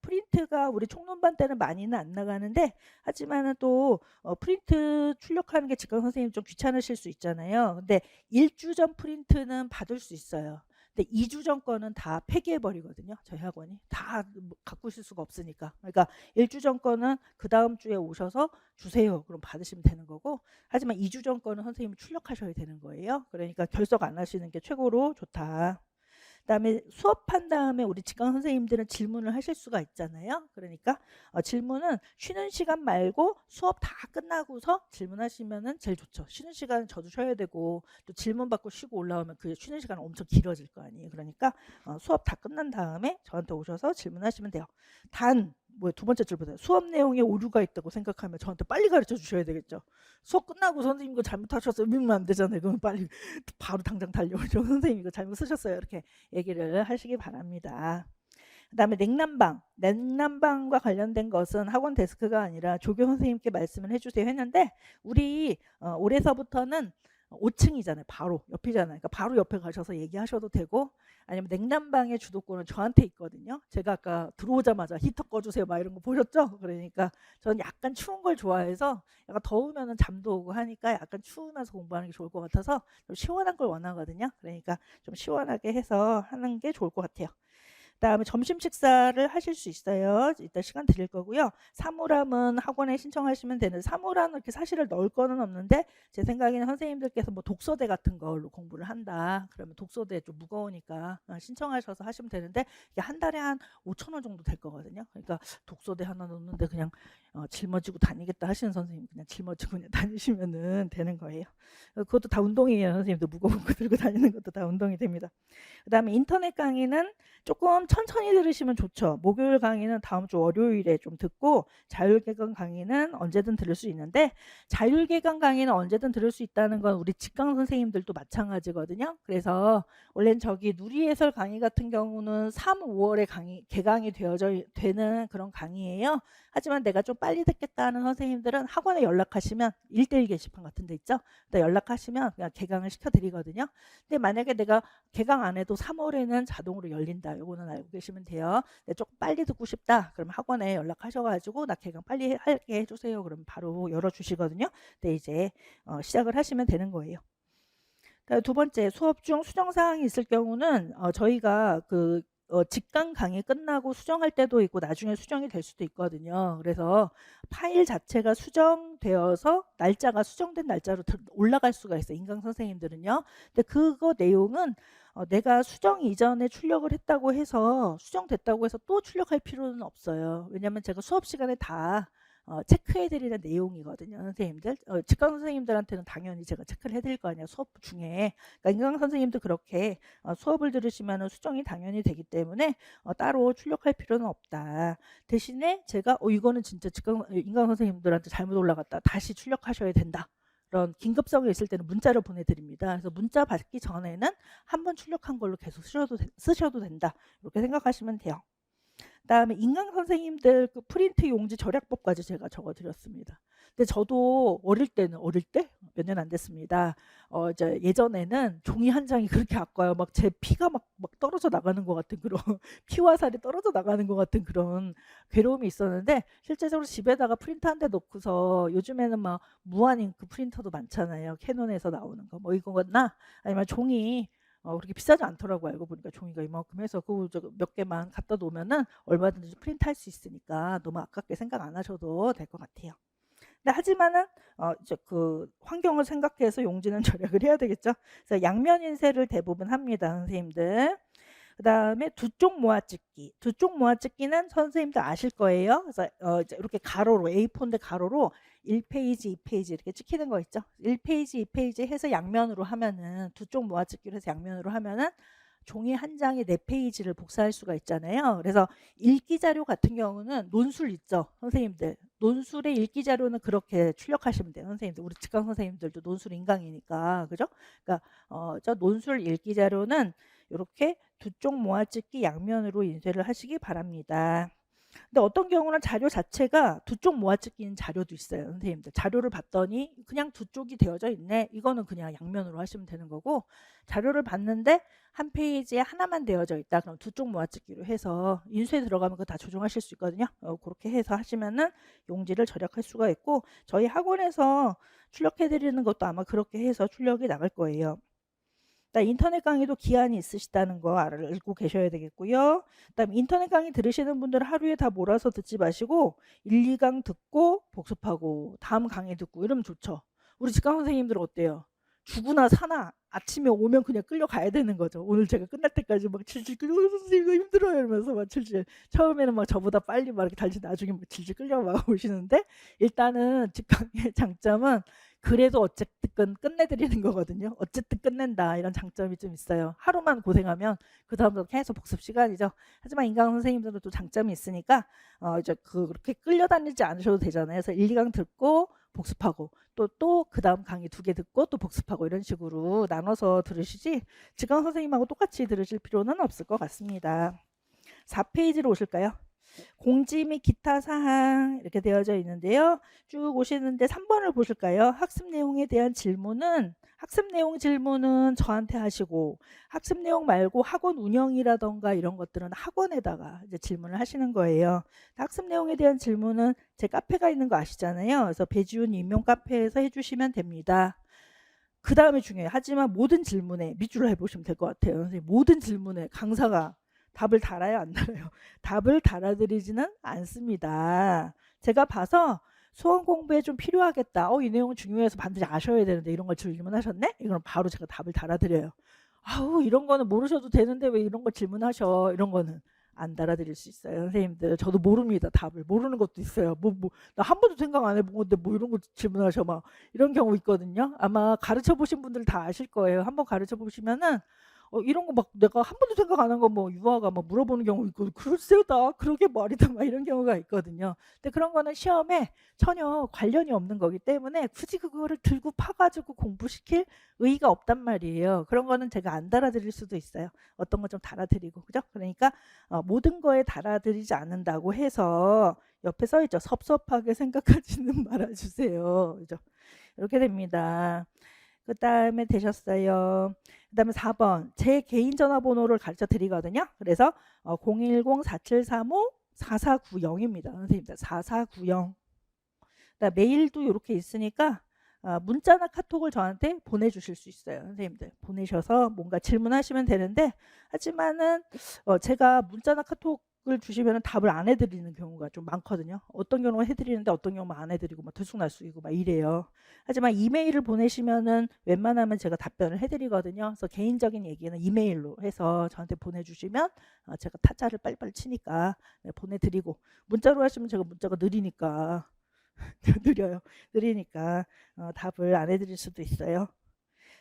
프린트가 우리 총론반 때는 많이는 안 나가는데, 하지만은 또 프린트 출력하는 게 직강 선생님 좀 귀찮으실 수 있잖아요. 근데 1주 전 프린트는 받을 수 있어요. 근데 2주 전 거는 다 폐기해 버리거든요, 저희 학원이. 다 갖고 오실 수가 없으니까. 그러니까 1주 전 거는 그 다음 주에 오셔서 주세요, 그럼 받으시면 되는 거고, 하지만 2주 전 거는 선생님이 출력하셔야 되는 거예요. 그러니까 결석 안 하시는 게 최고로 좋다. 그다음에 수업한 다음에 우리 직강 선생님들은 질문을 하실 수가 있잖아요. 그러니까 질문은 쉬는 시간 말고 수업 다 끝나고서 질문하시면은 제일 좋죠. 쉬는 시간은 저도 쉬어야 되고, 또 질문 받고 쉬고 올라오면 그 쉬는 시간은 엄청 길어질 거 아니에요. 그러니까 수업 다 끝난 다음에 저한테 오셔서 질문하시면 돼요. 단 두 번째 줄보다 수업 내용에 오류가 있다고 생각하면 저한테 빨리 가르쳐 주셔야 되겠죠. 수업 끝나고 선생님 이거 잘못하셨어요 이러면 안 되잖아요. 그럼 빨리 바로 당장 달려오죠. 선생님 이거 잘못 쓰셨어요, 이렇게 얘기를 하시기 바랍니다. 그 다음에 냉난방과 관련된 것은 학원 데스크가 아니라 조교 선생님께 말씀을 해주세요 했는데, 우리 올해서부터는 5층이잖아요. 바로 옆이잖아요. 그러니까 바로 옆에 가셔서 얘기하셔도 되고, 아니면 냉난방의 주도권은 저한테 있거든요. 제가 아까 들어오자마자 히터 꺼주세요 막 이런 거 보셨죠? 그러니까 저는 약간 추운 걸 좋아해서, 약간 더우면 잠도 오고 하니까 약간 추우면서 공부하는 게 좋을 것 같아서 좀 시원한 걸 원하거든요. 그러니까 좀 시원하게 해서 하는 게 좋을 것 같아요. 그다음에 점심 식사를 하실 수 있어요. 이따 시간 드릴 거고요. 사물함은 학원에 신청하시면 되는데, 사물함은 이렇게 사실을 넣을 거는 없는데, 제 생각에는 선생님들께서 뭐 독서대 같은 걸로 공부를 한다 그러면 독서대 좀 무거우니까 신청하셔서 하시면 되는데, 이게 한 달에 한 5,000원 정도 될 거거든요. 그러니까 독서대 하나 넣는데 그냥 짊어지고 다니겠다 하시는 선생님 그냥 짊어지고 그냥 다니시면은 되는 거예요. 그것도 다 운동이에요, 선생님도. 무거운 거 들고 다니는 것도 다 운동이 됩니다. 그 다음에 인터넷 강의는 조금 천천히 들으시면 좋죠. 목요일 강의는 다음 주 월요일에 좀 듣고, 자율개강 강의는 언제든 들을 수 있는데, 자율개강 강의는 언제든 들을 수 있다는 건 우리 직강 선생님들도 마찬가지거든요. 그래서 원래는 저기 누리해설 강의 같은 경우는 3, 5월에 개강이 되는 그런 강의예요. 하지만 내가 좀 빨리 듣겠다 하는 선생님들은 학원에 연락하시면 1대1 게시판 같은 데 있죠. 연락하시면 그냥 개강을 시켜드리거든요. 근데 만약에 내가 개강 안 해도 3월에는 자동으로 열린다. 요거는 알고 계시면 돼요. 근데 조금 빨리 듣고 싶다. 그럼 학원에 연락하셔가지고 나 개강 빨리 하게 해주세요. 그럼 바로 열어주시거든요. 근데 이제 시작을 하시면 되는 거예요. 두 번째, 수업 중 수정 사항이 있을 경우는 저희가 직강 강의 끝나고 수정할 때도 있고 나중에 수정이 될 수도 있거든요. 그래서 파일 자체가 수정되어서 날짜가 수정된 날짜로 올라갈 수가 있어요. 인강 선생님들은요. 근데 그거 내용은 내가 수정 이전에 출력을 했다고 해서 수정됐다고 해서 또 출력할 필요는 없어요. 왜냐하면 제가 수업 시간에 다 체크해드리는 내용이거든요. 선생님들 직강 선생님들한테는 당연히 제가 체크를 해드릴 거 아니에요. 수업 중에. 그러니까 인강 선생님도 그렇게 수업을 들으시면 수정이 당연히 되기 때문에 따로 출력할 필요는 없다. 대신에 제가 이거는 진짜 인강 선생님들한테 잘못 올라갔다. 다시 출력하셔야 된다. 그런 긴급성이 있을 때는 문자를 보내드립니다. 그래서 문자 받기 전에는 한번 출력한 걸로 계속 쓰셔도 된다. 이렇게 생각하시면 돼요. 그다음에 인강 선생님들 그 프린트 용지 절약법까지 제가 적어드렸습니다. 근데 저도 어릴 때 몇 년 안 됐습니다. 이제 예전에는 종이 한 장이 그렇게 아까워요. 막 제 피가 막 떨어져 나가는 것 같은 그런 피와 살이 떨어져 나가는 것 같은 그런 괴로움이 있었는데 실제적으로 집에다가 프린터 한 대 놓고서 요즘에는 막 무한 잉크 프린터도 많잖아요. 캐논에서 나오는 거 뭐 이거나 아니면 종이 그렇게 비싸지 않더라고. 알고 보니까 종이가 이만큼 해서 몇 개만 갖다 놓으면은 얼마든지 프린트할 수 있으니까 너무 아깝게 생각 안 하셔도 될 것 같아요. 근데 하지만은 이제 그 환경을 생각해서 용지는 절약을 해야 되겠죠. 그래서 양면 인쇄를 대부분 합니다, 선생님들. 그 다음에 두 쪽 모아찍기. 두 쪽 모아찍기는 선생님들 아실 거예요. 그래서 이제 이렇게 가로로 A4인데 가로로 1페이지, 2페이지 이렇게 찍히는 거 있죠. 1페이지, 2페이지 해서 양면으로 하면은 두 쪽 모아찍기로 해서 양면으로 하면은 종이 한 장에 4페이지를 복사할 수가 있잖아요. 그래서 읽기 자료 같은 경우는 논술 있죠, 선생님들. 논술의 읽기 자료는 그렇게 출력하시면 돼요, 선생님들. 우리 직강 선생님들도 논술 인강이니까, 그죠? 그러니까 저 논술 읽기 자료는 이렇게 두 쪽 모아찍기 양면으로 인쇄를 하시기 바랍니다. 근데 어떤 경우는 자료 자체가 두 쪽 모아찍기인 자료도 있어요, 선생님들. 자료를 봤더니 그냥 두 쪽이 되어져 있네. 이거는 그냥 양면으로 하시면 되는 거고, 자료를 봤는데 한 페이지에 하나만 되어져 있다. 그럼 두 쪽 모아찍기로 해서 인쇄 들어가면 그거 다 조정하실 수 있거든요. 그렇게 해서 하시면은 용지를 절약할 수가 있고, 저희 학원에서 출력해 드리는 것도 아마 그렇게 해서 출력이 나갈 거예요. 인터넷 강의도 기한이 있으시다는 거 알고 계셔야 되겠고요. 그다음 인터넷 강의 들으시는 분들은 하루에 다 몰아서 듣지 마시고 1, 2강 듣고 복습하고 다음 강의 듣고 이러면 좋죠. 우리 직강 선생님들은 어때요? 죽으나 사나 아침에 오면 그냥 끌려가야 되는 거죠. 오늘 제가 끝날 때까지 막 질질 끌려 선생님 이거 힘들어요 이러면서 막 질질 처음에는 막 저보다 빨리 막 이렇게 달지 나중에 막 질질 끌려 막 오시는데 일단은 직강의 장점은 그래도 어쨌든 끝내드리는 거거든요. 어쨌든 끝낸다 이런 장점이 좀 있어요. 하루만 고생하면 그 다음부터 계속 복습 시간이죠. 하지만 인강 선생님들은 또 장점이 있으니까 이제 그렇게 끌려다니지 않으셔도 되잖아요. 그래서 1, 2강 듣고 복습하고 또 그 다음 강의 2개 듣고 또 복습하고 이런 식으로 나눠서 들으시지 직강 선생님하고 똑같이 들으실 필요는 없을 것 같습니다. 4페이지로 오실까요? 공지 및 기타 사항 이렇게 되어져 있는데요. 쭉 오시는데 3번을 보실까요? 학습 내용에 대한 질문은 학습 내용 질문은 저한테 하시고 학습 내용 말고 학원 운영이라던가 이런 것들은 학원에다가 이제 질문을 하시는 거예요. 학습 내용에 대한 질문은 제 카페가 있는 거 아시잖아요. 그래서 배지훈 임용 카페에서 해주시면 됩니다. 그 다음에 중요해요. 하지만 모든 질문에 밑줄을 해보시면 될 것 같아요. 선생님, 모든 질문에 강사가 답을 달아요, 안 달아요? 답을 달아드리지는 않습니다. 제가 봐서 수험 공부에 좀 필요하겠다. 이 내용은 중요해서 반드시 아셔야 되는데 이런 걸 질문하셨네? 이건 바로 제가 답을 달아드려요. 아우 이런 거는 모르셔도 되는데 왜 이런 거 질문하셔? 이런 거는 안 달아드릴 수 있어요, 선생님들. 저도 모릅니다. 답을 모르는 것도 있어요. 나 한 번도 생각 안 해본 건데 뭐 이런 거 질문하셔 막 이런 경우 있거든요. 아마 가르쳐 보신 분들 다 아실 거예요. 한번 가르쳐 보시면은 이런 거 막 내가 한 번도 생각 안 한 거 뭐 유아가 막 물어보는 경우 있고 글쎄다 그러게 말이다 막 이런 경우가 있거든요. 근데 그런 거는 시험에 전혀 관련이 없는 거기 때문에 굳이 그거를 들고 파가지고 공부시킬 의의가 없단 말이에요. 그런 거는 제가 안 달아드릴 수도 있어요. 어떤 거 좀 달아드리고 그죠? 그러니까 모든 거에 달아드리지 않는다고 해서 옆에 써 있죠. 섭섭하게 생각하지는 말아주세요. 그죠? 이렇게 됩니다. 그 다음에 되셨어요. 그 다음에 4번 제 개인 전화번호를 가르쳐 드리거든요. 그래서 010-4735-4490입니다. 선생님들 4490. 메일도 이렇게 있으니까 문자나 카톡을 저한테 보내주실 수 있어요. 선생님들 보내셔서 뭔가 질문하시면 되는데 하지만은 제가 문자나 카톡을 주시면 답을 안 해드리는 경우가 좀 많거든요. 어떤 경우는 해드리는데 어떤 경우는 안 해드리고 막 들쑥날쑥이고 막 이래요. 하지만 이메일을 보내시면은 웬만하면 제가 답변을 해드리거든요. 그래서 개인적인 얘기는 이메일로 해서 저한테 보내주시면 제가 타짜를 빨리빨리 치니까 보내드리고 문자로 하시면 제가 문자가 느리니까 느려요. 느리니까 답을 안 해드릴 수도 있어요.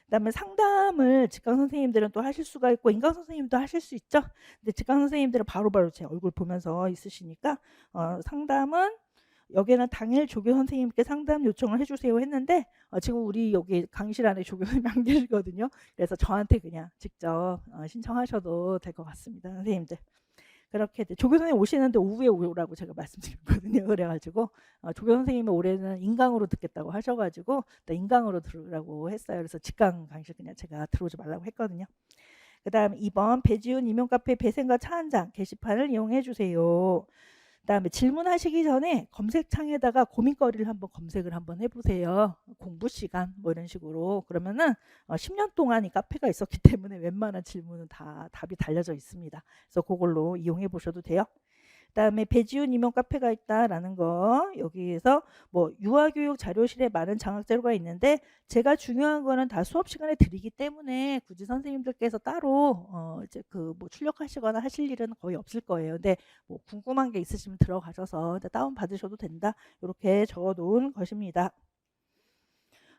그다음에 상담을 직강 선생님들은 또 하실 수가 있고 인강 선생님도 하실 수 있죠. 근데 직강 선생님들은 바로바로 제 얼굴 보면서 있으시니까 상담은 여기는 당일 조교 선생님께 상담 요청을 해주세요 했는데 지금 우리 여기 강의실 안에 조교 선생님이 안 계시거든요. 그래서 저한테 그냥 직접 신청하셔도 될 것 같습니다. 선생님들. 그렇게 조교 선생님 오시는데 오후에 오라고 제가 말씀드렸거든요. 그래가지고 조교 선생님이 올해는 인강으로 듣겠다고 하셔가지고 또 인강으로 들으라고 했어요. 그래서 직강 강의실 그냥 제가 들어오지 말라고 했거든요. 그 다음 2번 배지훈 임용카페 배생과 차 한 잔 게시판을 이용해 주세요. 그다음에 질문하시기 전에 검색창에다가 고민거리를 한번 검색을 한번 해보세요. 공부 시간 뭐 이런 식으로. 그러면은 10년 동안 이 카페가 있었기 때문에 웬만한 질문은 다 답이 달려져 있습니다. 그래서 그걸로 이용해 보셔도 돼요. 그다음에 배지훈 임용 카페가 있다라는 거 여기에서 뭐 유아교육 자료실에 많은 장학 자료가 있는데 제가 중요한 거는 다 수업 시간에 드리기 때문에 굳이 선생님들께서 따로 이제 그 뭐 출력하시거나 하실 일은 거의 없을 거예요. 근데 뭐 궁금한 게 있으시면 들어가셔서 다운 받으셔도 된다. 이렇게 적어 놓은 것입니다.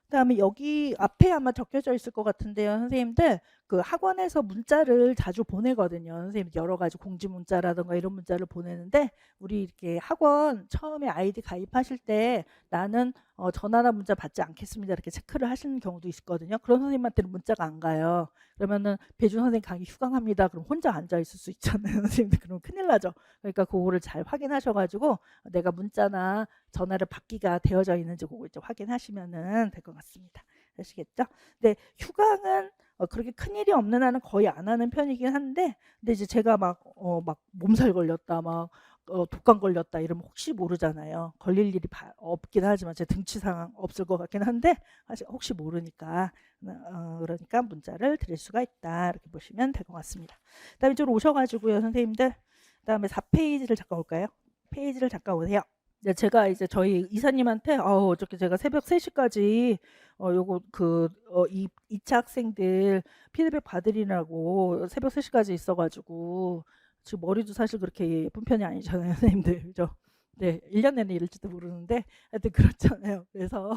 그다음에 여기 앞에 아마 적혀져 있을 것 같은데요. 선생님들 그 학원에서 문자를 자주 보내거든요. 선생님 여러 가지 공지 문자라든가 이런 문자를 보내는데 우리 이렇게 학원 처음에 아이디 가입하실 때 나는 전화나 문자 받지 않겠습니다. 이렇게 체크를 하시는 경우도 있거든요. 그런 선생님한테는 문자가 안 가요. 그러면은 배준 선생님 강의 휴강합니다. 그럼 혼자 앉아 있을 수 있잖아요. 선생님들 그러면 큰일 나죠. 그러니까 그거를 잘 확인하셔가지고 내가 문자나 전화를 받기가 되어져 있는지 그거 이제 확인하시면은 될 것 같습니다. 아시겠죠? 근데 휴강은 그렇게 큰 일이 없는 한은 거의 안 하는 편이긴 한데, 근데 이제 제가 막 몸살 걸렸다, 막 독감 걸렸다 이러면 혹시 모르잖아요. 걸릴 일이 없긴 하지만 제 등치 상황 없을 것 같긴 한데 혹시 모르니까 그러니까 문자를 드릴 수가 있다 이렇게 보시면 될 것 같습니다. 그다음에 이쪽으로 오셔가지고요, 선생님들. 그다음에 4페이지를 잠깐 올까요? 페이지를 잠깐 오세요. 제가 이제 저희 이사님한테 어저께 제가 새벽 3시까지 요거 이 2차 학생들 피드백 받으리라고 새벽 3시까지 있어가지고 지금 머리도 사실 그렇게 예쁜 편이 아니잖아요, 선생님들. 그죠? 네, 1년 내내 이럴지도 모르는데 하여튼 그렇잖아요. 그래서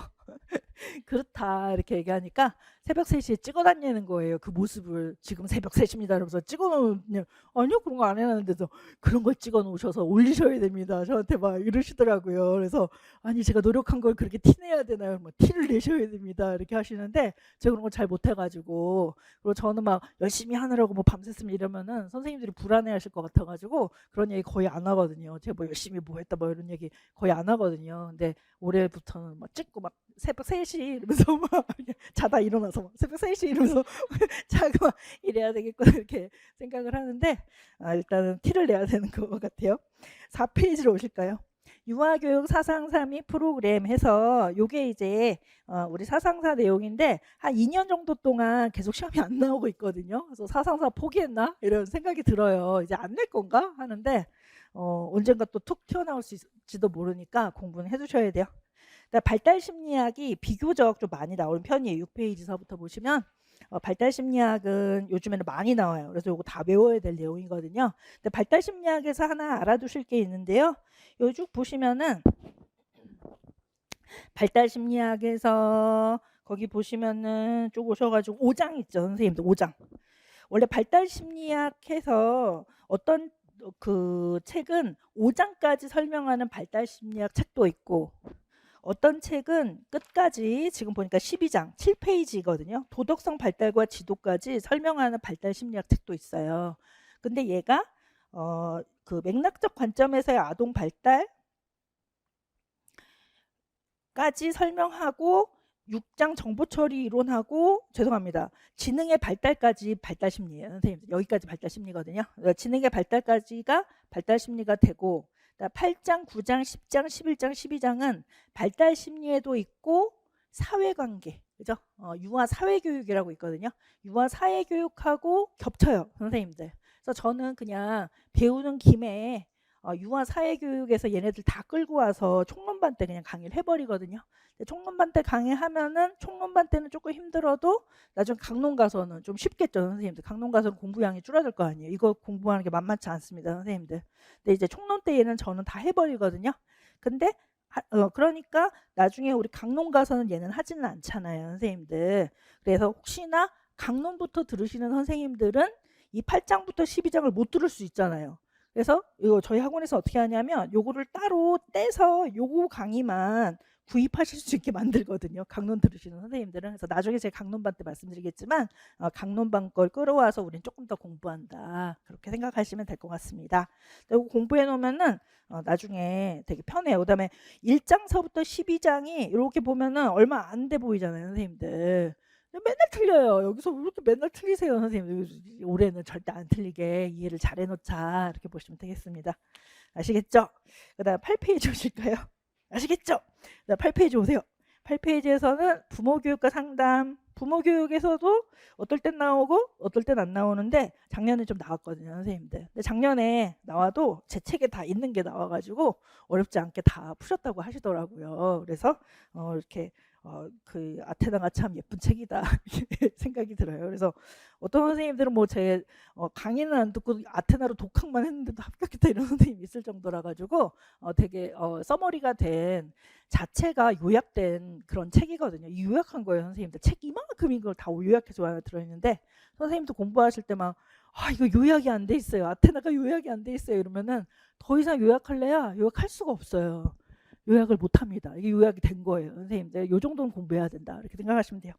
그렇다 이렇게 얘기하니까 새벽 3시에 찍어 다니는 거예요. 그 모습을 지금 새벽 3시입니다. 이러면서 찍어 놓으면 아니요 그런 거 안 해놨는데도 그런 걸 찍어 놓으셔서 올리셔야 됩니다. 저한테 막 이러시더라고요. 그래서 아니 제가 노력한 걸 그렇게 티내야 되나요? 뭐 티를 내셔야 됩니다. 이렇게 하시는데 제가 그런 걸 잘 못해가지고 그리고 저는 막 열심히 하느라고 뭐 밤새으면 이러면은 선생님들이 불안해하실 것 같아가지고 그런 얘기 거의 안 하거든요. 제가 뭐 열심히 뭐 했다 뭐 이런 얘기 거의 안 하거든요. 근데 올해부터는 막 찍고 막 새벽 3시 이러면서 막 자다 일어나서 막 새벽 3시 이러면서 자고 막 이래야 되겠구나 이렇게 생각을 하는데 일단은 티를 내야 되는 것 같아요. 4페이지로 오실까요? 유아교육 사상사 및 프로그램 해서 요게 이제 우리 사상사 내용인데 한 2년 정도 동안 계속 시험이 안 나오고 있거든요. 그래서 사상사 포기했나 이런 생각이 들어요. 이제 안 낼 건가 하는데 언젠가 또 툭 튀어나올 수 있을지도 모르니까 공부는 해두셔야 돼요. 발달 심리학이 비교적 좀 많이 나오는 편이에요. 6페이지서부터 보시면 발달 심리학은 요즘에는 많이 나와요. 그래서 이거 다 외워야 될 내용이거든요. 근데 발달 심리학에서 하나 알아두실 게 있는데요. 요 쭉 보시면은 발달 심리학에서 거기 보시면은 쭉 오셔가지고 5장 있죠, 선생님들. 5장. 원래 발달 심리학해서 어떤 그 책은 5장까지 설명하는 발달 심리학 책도 있고 어떤 책은 끝까지 지금 보니까 12장 7페이지거든요. 도덕성 발달과 지도까지 설명하는 발달 심리학 책도 있어요. 근데 얘가 그 맥락적 관점에서의 아동 발달까지 설명하고 6장 정보 처리 이론하고 죄송합니다. 지능의 발달까지 발달 심리예요. 선생님 여기까지 발달 심리거든요. 지능의 발달까지가 발달 심리가 되고 8장, 9장, 10장, 11장, 12장은 발달 심리에도 있고 사회관계, 그죠? 유아 사회교육이라고 있거든요. 유아 사회교육하고 겹쳐요, 선생님들. 그래서 저는 그냥 배우는 김에 유아 사회교육에서 얘네들 다 끌고 와서 총론반 때 그냥 강의를 해버리거든요. 총론반 때 강의하면은 총론반 때는 조금 힘들어도 나중에 강론 가서는 좀 쉽겠죠, 선생님들. 강론 가서는 공부량이 줄어들 거 아니에요. 이거 공부하는 게 만만치 않습니다, 선생님들. 근데 이제 총론 때 얘는 저는 다 해버리거든요. 근데 그러니까 나중에 우리 강론 가서는 얘는 하지는 않잖아요, 선생님들. 그래서 혹시나 강론부터 들으시는 선생님들은 이 8장부터 12장을 못 들을 수 있잖아요. 그래서 이거 저희 학원에서 어떻게 하냐면 요거를 따로 떼서 요거 강의만 구입하실 수 있게 만들거든요. 강론 들으시는 선생님들은. 그래서 나중에 제가 강론반 때 말씀드리겠지만 강론반 걸 끌어와서 우린 조금 더 공부한다. 그렇게 생각하시면 될 것 같습니다. 이거 공부해 놓으면은 나중에 되게 편해요. 그다음에 1장서부터 12장이 이렇게 보면은 얼마 안 돼 보이잖아요, 선생님들. 맨날 틀려요. 여기서 왜 이렇게 맨날 틀리세요, 선생님. 올해는 절대 안 틀리게 이해를 잘 해놓자. 이렇게 보시면 되겠습니다. 아시겠죠? 그 다음 8페이지 오실까요? 아시겠죠? 그 다음 8페이지 오세요. 8페이지에서는 부모교육과 상담, 부모교육에서도 어떨 땐 나오고 어떨 땐 안 나오는데 작년에 좀 나왔거든요, 선생님들. 근데 작년에 나와도 제 책에 다 있는 게 나와가지고 어렵지 않게 다 푸셨다고 하시더라고요. 그래서 이렇게 그 아테나가 참 예쁜 책이다 생각이 들어요. 그래서 어떤 선생님들은 뭐 제 강의는 안 듣고 아테나로 독학만 했는데도 합격했다 이런 선생님이 있을 정도라 가지고 되게 서머리가 된 자체가 요약된 그런 책이거든요. 요약한 거예요, 선생님들. 책 이만큼인 걸 다 요약해서 들어있는데 선생님도 공부하실 때 막 이거 요약이 안 돼 있어요. 아테나가 요약이 안 돼 있어요. 이러면은 더 이상 요약할래야 요약할 수가 없어요. 요약을 못합니다. 이게 요약이 된 거예요, 선생님들. 요 정도는 공부해야 된다. 이렇게 생각하시면 돼요.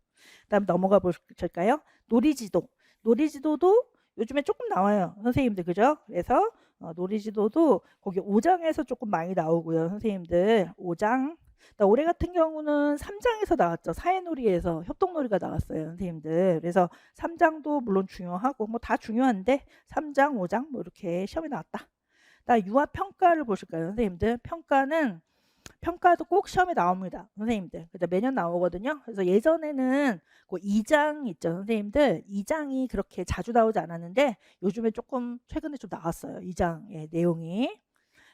다음 넘어가 보실까요? 놀이지도. 놀이지도도 요즘에 조금 나와요, 선생님들. 그죠? 그래서 놀이지도도 거기 5장에서 조금 많이 나오고요, 선생님들. 5장. 올해 같은 경우는 3장에서 나왔죠. 사회놀이에서 협동놀이가 나왔어요, 선생님들. 그래서 3장도 물론 중요하고 뭐 다 중요한데 3장, 5장 뭐 이렇게 시험에 나왔다. 유아평가를 보실까요, 선생님들? 평가도 꼭 시험에 나옵니다, 선생님들. 그래서 매년 나오거든요. 그래서 예전에는 그 2장 있죠, 선생님들. 2장이 그렇게 자주 나오지 않았는데 요즘에 조금 최근에 좀 나왔어요, 2장의 내용이.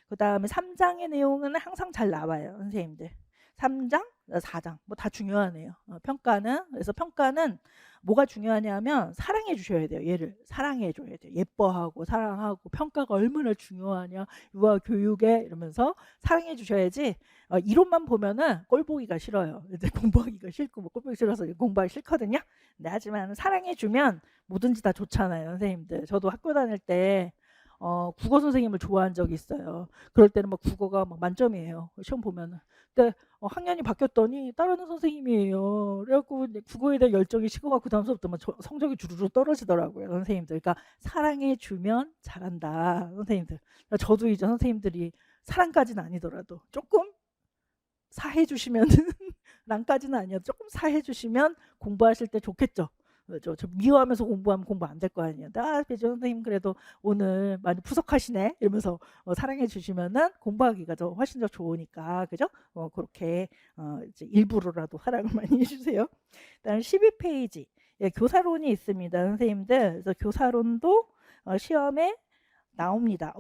그 다음에 3장의 내용은 항상 잘 나와요, 선생님들. 3장, 4장 뭐 다 중요하네요. 평가는. 그래서 평가는 뭐가 중요하냐면 사랑해 주셔야 돼요. 얘를 사랑해 줘야 돼요. 예뻐하고 사랑하고 평가가 얼마나 중요하냐 유아 교육에 이러면서 사랑해 주셔야지 이론만 보면은 꼴 보기가 싫어요. 이제 공부하기가 싫고 뭐 꼴 보기 싫어서 공부하기 싫거든요. 근데 하지만 사랑해 주면 뭐든지 다 좋잖아요, 선생님들. 저도 학교 다닐 때 국어 선생님을 좋아한 적이 있어요. 그럴 때는 막 국어가 막 만점이에요, 시험 보면은. 근데 학년이 바뀌었더니 따르는 선생님이에요. 그래갖고 국어에 대한 열정이 식어갖고 그 다음부터 막 성적이 주르륵 떨어지더라고요, 선생님들. 그러니까 사랑해 주면 잘한다, 선생님들. 그러니까 저도 이제 선생님들이 사랑까지는 아니더라도 조금 사해 주시면은 랑까지는 아니어도 조금 사해 주시면 공부하실 때 좋겠죠. 저 미워하면서 공부하면 공부 안 될 거 아니에요. 배주 선생님 그래도 오늘 많이 푸석하시네 이러면서 사랑해 주시면은 공부하기가 훨씬 더 좋으니까, 그죠? 그렇게 이제 일부러라도 사랑을 많이 해주세요. 다음 12페이지 교사론이 있습니다, 선생님들. 그래서 교사론도 시험에 나옵니다.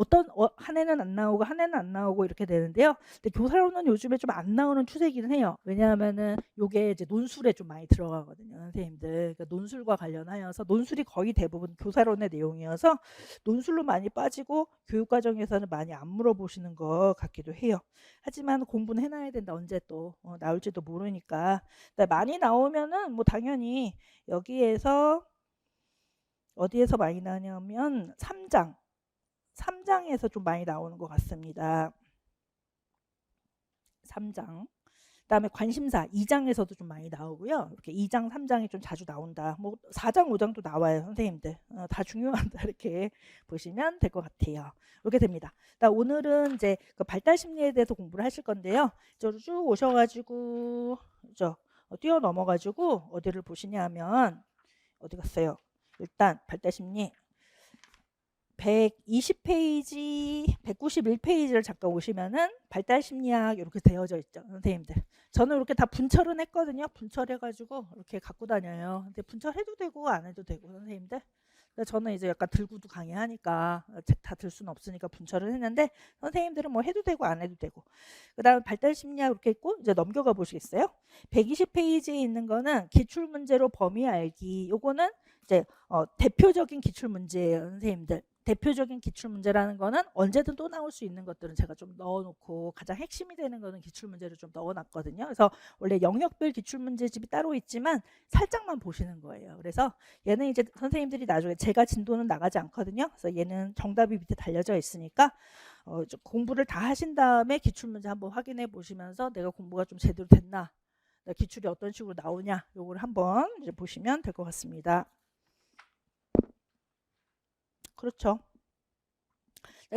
한 해는 안 나오고 한 해는 안 나오고 이렇게 되는데요. 근데 교사론은 요즘에 좀 안 나오는 추세이긴 해요. 왜냐하면은 요게 이제 논술에 좀 많이 들어가거든요, 선생님들. 그러니까 논술과 관련하여서 논술이 거의 대부분 교사론의 내용이어서 논술로 많이 빠지고 교육과정에서는 많이 안 물어보시는 것 같기도 해요. 하지만 공부는 해놔야 된다. 언제 또 나올지도 모르니까. 많이 나오면은 뭐 당연히 여기에서 어디에서 많이 나냐면 3장에서 좀 많이 나오는 것 같습니다. 3장. 그다음에 관심사 2장에서도 좀 많이 나오고요. 이렇게 2장, 3장이 좀 자주 나온다. 뭐 4장, 5장도 나와요, 선생님들. 다 중요하다 이렇게 보시면 될 것 같아요. 이렇게 됩니다. 오늘은 이제 그 발달 심리에 대해서 공부를 하실 건데요. 이쪽으로 쭉 오셔가지고 뛰어 넘어가지고 어디를 보시냐면 어디 갔어요? 일단 발달 심리 120페이지, 191페이지를 잠깐 오시면은 발달 심리학 이렇게 되어져 있죠, 선생님들. 저는 이렇게 다 분철은 했거든요. 분철해가지고 이렇게 갖고 다녀요. 근데 분철해도 되고 안 해도 되고, 선생님들. 저는 이제 약간 들고도 강의하니까 책 다 들 수는 없으니까 분철을 했는데, 선생님들은 뭐 해도 되고 안 해도 되고. 그다음 발달 심리학 이렇게 있고, 이제 넘겨가 보시겠어요? 120페이지에 있는 거는 기출 문제로 범위 알기. 요거는 이제 대표적인 기출 문제예요, 선생님들. 대표적인 기출문제라는 거는 언제든 또 나올 수 있는 것들은 제가 좀 넣어놓고, 가장 핵심이 되는 거는 기출문제를 좀 넣어놨거든요. 그래서 원래 영역별 기출문제집이 따로 있지만 살짝만 보시는 거예요. 그래서 얘는 이제 선생님들이 나중에, 제가 진도는 나가지 않거든요. 그래서 얘는 정답이 밑에 달려져 있으니까 공부를 다 하신 다음에 기출문제 한번 확인해 보시면서 내가 공부가 좀 제대로 됐나, 기출이 어떤 식으로 나오냐, 요거를 한번 이제 보시면 될 것 같습니다. 그렇죠.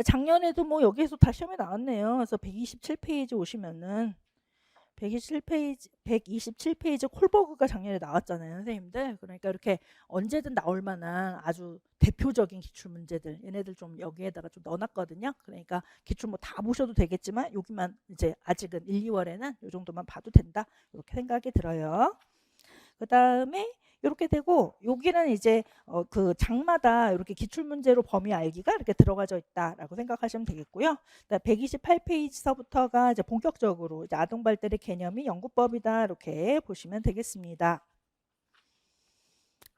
작년에도 뭐 여기에서 다 시험에 나왔네요. 그래서 127페이지 오시면은 127페이지 콜버그가 작년에 나왔잖아요, 선생님들. 그러니까 이렇게 언제든 나올 만한 아주 대표적인 기출 문제들, 얘네들 좀 여기에다가 좀 넣어놨거든요. 그러니까 기출 뭐 다 보셔도 되겠지만 여기만 이제 아직은 1, 2월에는 이 정도만 봐도 된다, 이렇게 생각이 들어요. 그 다음에 이렇게 되고, 여기는 이제 그 장마다 이렇게 기출문제로 범위 알기가 이렇게 들어가져 있다라고 생각하시면 되겠고요. 128페이지서부터가 이제 본격적으로 이제 아동 발달의 개념이 연구법이다, 이렇게 보시면 되겠습니다.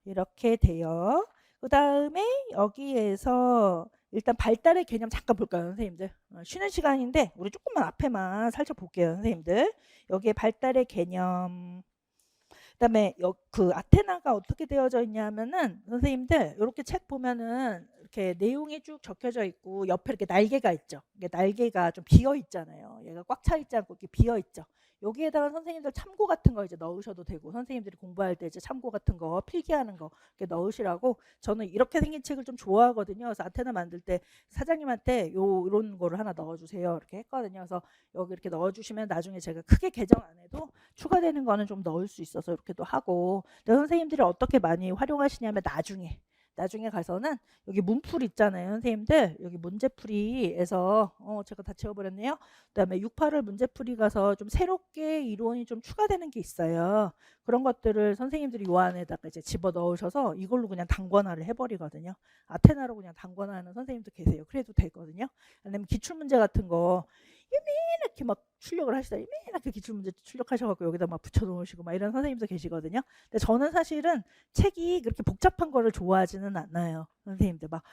이렇게 돼요. 그 다음에 여기에서 일단 발달의 개념 잠깐 볼까요, 선생님들? 쉬는 시간인데 우리 조금만 앞에만 살짝 볼게요, 선생님들. 여기에 발달의 개념, 그다음에 그 아테나가 어떻게 되어져 있냐면은, 선생님들 이렇게 책 보면은 이렇게 내용이 쭉 적혀져 있고 옆에 이렇게 날개가 있죠. 이게 날개가 좀 비어 있잖아요. 얘가 꽉 차 있지 않고 이렇게 비어 있죠. 여기에다가 선생님들 참고 같은 거 이제 넣으셔도 되고, 선생님들이 공부할 때 이제 참고 같은 거, 필기하는 거 이렇게 넣으시라고. 저는 이렇게 생긴 책을 좀 좋아하거든요. 그래서 아테나 만들 때 사장님한테 이런 거를 하나 넣어주세요, 이렇게 했거든요. 그래서 여기 이렇게 넣어주시면 나중에 제가 크게 개정 안 해도 추가되는 거는 좀 넣을 수 있어서 이렇게도 하고. 근데 선생님들이 어떻게 많이 활용하시냐면, 나중에 가서는 여기 문풀 있잖아요, 선생님들. 여기 문제풀이에서 제가 다 지워버렸네요. 그다음에 6, 8월 문제풀이 가서 좀 새롭게 이론이 좀 추가되는 게 있어요. 그런 것들을 선생님들이 요 안에다가 이제 집어 넣으셔서 이걸로 그냥 단권화를 해버리거든요. 아테나로 그냥 단권화하는 선생님도 계세요. 그래도 되거든요. 아니면 기출문제 같은 거 이렇게 막 출력을 하시다, 이렇게 기출문제 출력하셔갖고 여기다 막 붙여놓으시고 막 이런 선생님도 계시거든요. 근데 저는 사실은 책이 그렇게 복잡한 거를 좋아하지는 않아요, 선생님들. 막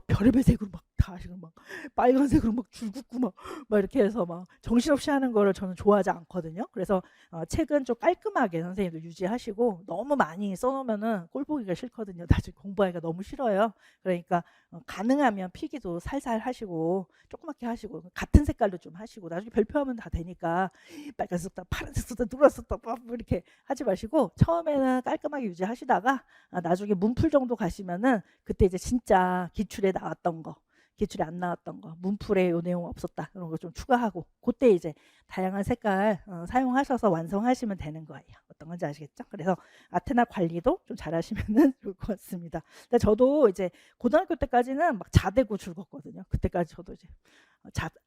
별의별 색으로 막 다 하시고, 막 빨간색으로 막 줄 긋고 막 이렇게 해서 막 정신없이 하는 거를 저는 좋아하지 않거든요. 그래서 책은 좀 깔끔하게 선생님들 유지하시고, 너무 많이 써놓으면은 꼴 보기가 싫거든요. 나중에 공부하기가 너무 싫어요. 그러니까 가능하면 필기도 살살 하시고 조그맣게 하시고 같은 색깔로 좀 하시고, 나중에 별표하면 다 되니까 빨간색 썼다 파란색 썼다 노란색 썼다 뭐 이렇게 하지 마시고, 처음에는 깔끔하게 유지하시다가 나중에 문풀 정도 가시면은 그때 이제 진짜 기출에 나왔던 거, 기출에 안 나왔던 거, 문풀에 요 내용 없었다, 이런 거 좀 추가하고, 그때 이제 다양한 색깔 사용하셔서 완성하시면 되는 거예요. 어떤 건지 아시겠죠? 그래서 아테나 관리도 좀 잘하시면 좋을 것 같습니다. 근데 저도 이제 고등학교 때까지는 막 자대고 즐겁거든요. 그때까지 저도 이제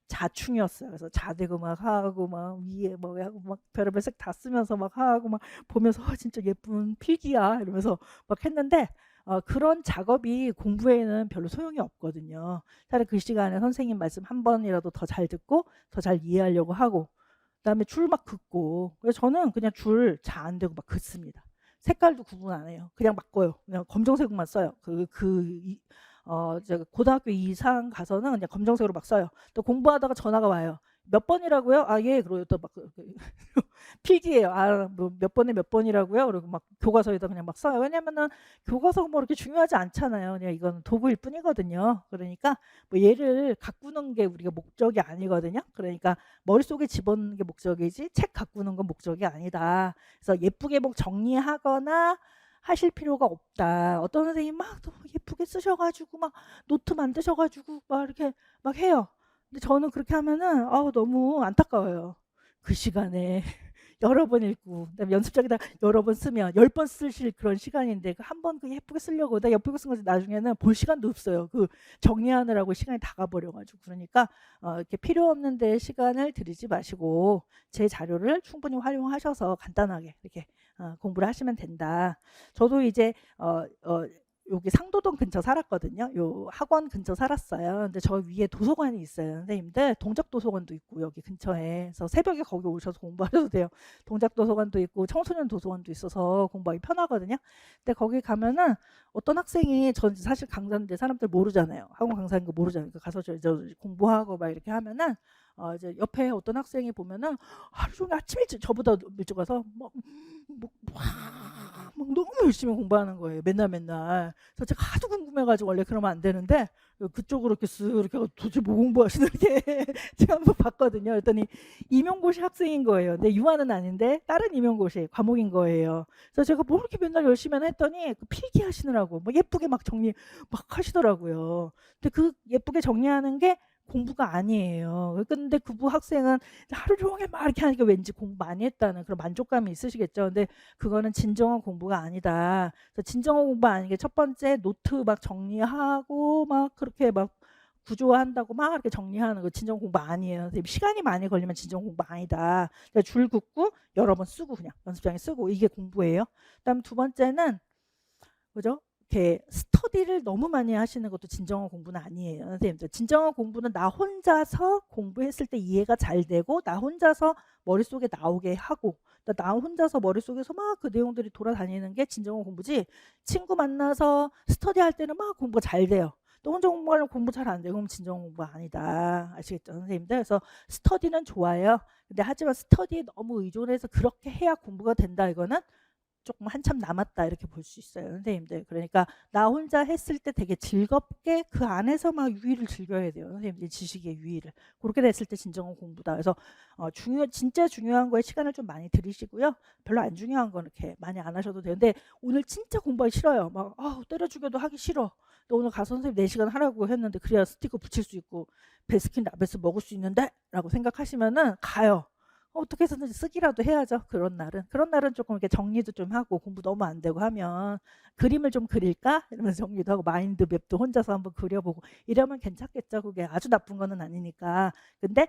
자충이었어요. 그래서 자대고 막 하고 막 위에 뭐 하고 막 별의별 색 다 쓰면서 막 하고 막 보면서 진짜 예쁜 필기야 이러면서 막 했는데, 그런 작업이 공부에는 별로 소용이 없거든요. 차라리 그 시간에 선생님 말씀 한 번이라도 더 잘 듣고 더 잘 이해하려고 하고, 그다음에 줄 막 긋고. 그래서 저는 그냥 줄 잘 안 되고 막 긋습니다. 색깔도 구분 안 해요. 그냥 막 꺼요. 그냥 검정색만 써요. 제가 고등학교 이상 가서는 그냥 검정색으로 막 써요. 또 공부하다가 전화가 와요. 몇 번이라고요? 아, 예. 그러고 또 막 필기예요. 아, 뭐 몇 번에 몇 번이라고요? 그리고 막 교과서에다 그냥 막 써요. 왜냐면은 교과서가 뭐 이렇게 중요하지 않잖아요. 그냥 이건 도구일 뿐이거든요. 그러니까 뭐 얘를 가꾸는 게 우리가 목적이 아니거든요. 그러니까 머릿속에 집어넣는 게 목적이지 책 가꾸는 건 목적이 아니다. 그래서 예쁘게 뭐 정리하거나 하실 필요가 없다. 어떤 선생님 막 너무 예쁘게 쓰셔가지고 막 노트 만드셔가지고 막 이렇게 막 해요. 근데 저는 그렇게 하면은 너무 안타까워요. 그 시간에 여러 번 읽고 그다음에 연습장에다 여러 번 쓰면 10번 쓰실 그런 시간인데 그 한 번 그 예쁘게 쓰려고 나 예쁘게 쓴 거지 나중에는 볼 시간도 없어요. 그 정리하느라고 시간이 다 가버려 가지고. 그러니까 이렇게 필요 없는 데 시간을 들이지 마시고 제 자료를 충분히 활용하셔서 간단하게 이렇게 공부를 하시면 된다. 저도 이제 여기 상도동 근처 살았거든요. 요 학원 근처 살았어요. 근데 저 위에 도서관이 있어요. 선생님들 동작 도서관도 있고 여기 근처에. 그래서 새벽에 거기 오셔서 공부하셔도 돼요. 동작 도서관도 있고 청소년 도서관도 있어서 공부하기 편하거든요. 근데 거기 가면은 어떤 학생이 전 사실 강사인데 사람들 모르잖아요. 학원 강사인 거 모르잖아요. 가서 저 공부하고 막 이렇게 하면은 이제 옆에 어떤 학생이 보면은 하루 종일 아침 일찍 저보다 일찍 와서 막 너무 열심히 공부하는 거예요. 맨날. 그래서 제가 하도 궁금해가지고 원래 그러면 안 되는데 그쪽으로 이렇게 쓱 이렇게 도대체 뭐 공부하시는 게 제가 한번 봤거든요. 그랬더니 임용고시 학생인 거예요. 근데 유아는 아닌데 다른 임용고시 과목인 거예요. 그래서 제가 뭐 이렇게 맨날 열심히 하나 했더니 그 필기하시느라고 뭐 예쁘게 막 정리 막 하시더라고요. 근데 그 예쁘게 정리하는 게 공부가 아니에요. 근데 그 학생은 하루 종일 막 이렇게 하니까 왠지 공부 많이 했다는 그런 만족감이 있으시겠죠. 근데 그거는 진정한 공부가 아니다. 그래서 진정한 공부 아닌 게 첫 번째 노트 막 정리하고 막 그렇게 막 구조한다고 막 이렇게 정리하는 거 진정 공부 아니에요. 시간이 많이 걸리면 진정 공부 아니다. 줄 긋고 여러 번 쓰고 그냥 연습장에 쓰고 이게 공부예요. 그다음 두 번째는 그죠? 이렇게 스터디를 너무 많이 하시는 것도 진정한 공부는 아니에요. 선생님들. 진정한 공부는 나 혼자서 공부했을 때 이해가 잘 되고 나 혼자서 머릿속에 나오게 하고 나 혼자서 머릿속에서 막 그 내용들이 돌아다니는 게 진정한 공부지 친구 만나서 스터디 할 때는 막 공부가 잘 돼요. 또 혼자 공부하려면 공부 잘 안 되고 그럼 진정 공부 아니다. 아시겠죠, 선생님들? 그래서 스터디는 좋아요. 근데 하지만 스터디에 너무 의존해서 그렇게 해야 공부가 된다. 이거는 조금 한참 남았다 이렇게 볼 수 있어요, 선생님들. 그러니까 나 혼자 했을 때 되게 즐겁게 그 안에서 막 유의를 즐겨야 돼요, 선생님들. 지식의 유의를. 그렇게 됐을 때 진정한 공부다. 그래서 진짜 중요한 거에 시간을 좀 많이 들이시고요. 별로 안 중요한 건 이렇게 많이 안 하셔도 되는데 오늘 진짜 공부하기 싫어요. 막 때려 죽여도 하기 싫어. 또 오늘 가서 선생님 4시간 하라고 했는데 그래야 스티커 붙일 수 있고 베스킨 라빈스 먹을 수 있는데 라고 생각하시면은 가요. 어떻게 해서든지 쓰기라도 해야죠. 그런 날은 조금 이렇게 정리도 좀 하고 공부 너무 안 되고 하면 그림을 좀 그릴까 이러면서 정리도 하고 마인드맵도 혼자서 한번 그려보고 이러면 괜찮겠죠. 그게 아주 나쁜 거는 아니니까. 근데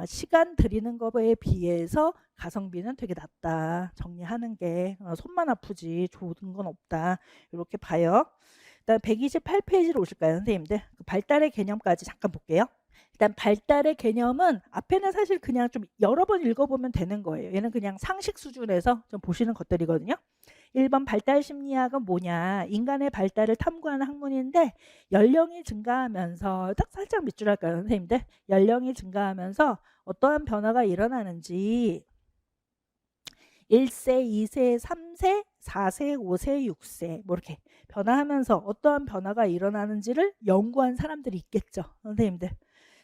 시간 들이는 거에 비해서 가성비는 되게 낮다. 정리하는 게 손만 아프지 좋은 건 없다. 이렇게 봐요. 일단 128페이지로 오실까요, 선생님들? 그 발달의 개념까지 잠깐 볼게요. 일단 발달의 개념은 앞에는 사실 그냥 좀 여러 번 읽어보면 되는 거예요. 얘는 그냥 상식 수준에서 좀 보시는 것들이거든요. 1번 발달 심리학은 뭐냐? 인간의 발달을 탐구하는 학문인데 연령이 증가하면서 딱 살짝 밑줄 할까요, 선생님들? 연령이 증가하면서 어떠한 변화가 일어나는지 1세, 2세, 3세, 4세, 5세, 6세 뭐 이렇게 변화하면서 어떠한 변화가 일어나는지를 연구한 사람들이 있겠죠, 선생님들.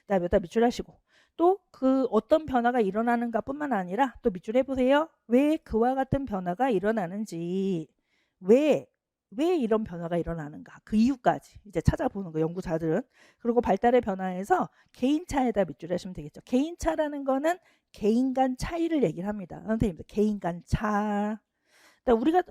그다음에 여기다 밑줄하시고 또 그 어떤 변화가 일어나는가 뿐만 아니라 또 밑줄 해보세요. 왜 그와 같은 변화가 일어나는지 왜 이런 변화가 일어나는가 그 이유까지 이제 찾아보는 거 연구자들은. 그리고 발달의 변화에서 개인차에다 밑줄하시면 되겠죠. 개인차라는 거는 개인 간 차이를 얘기를 합니다, 선생님들. 개인 간 차.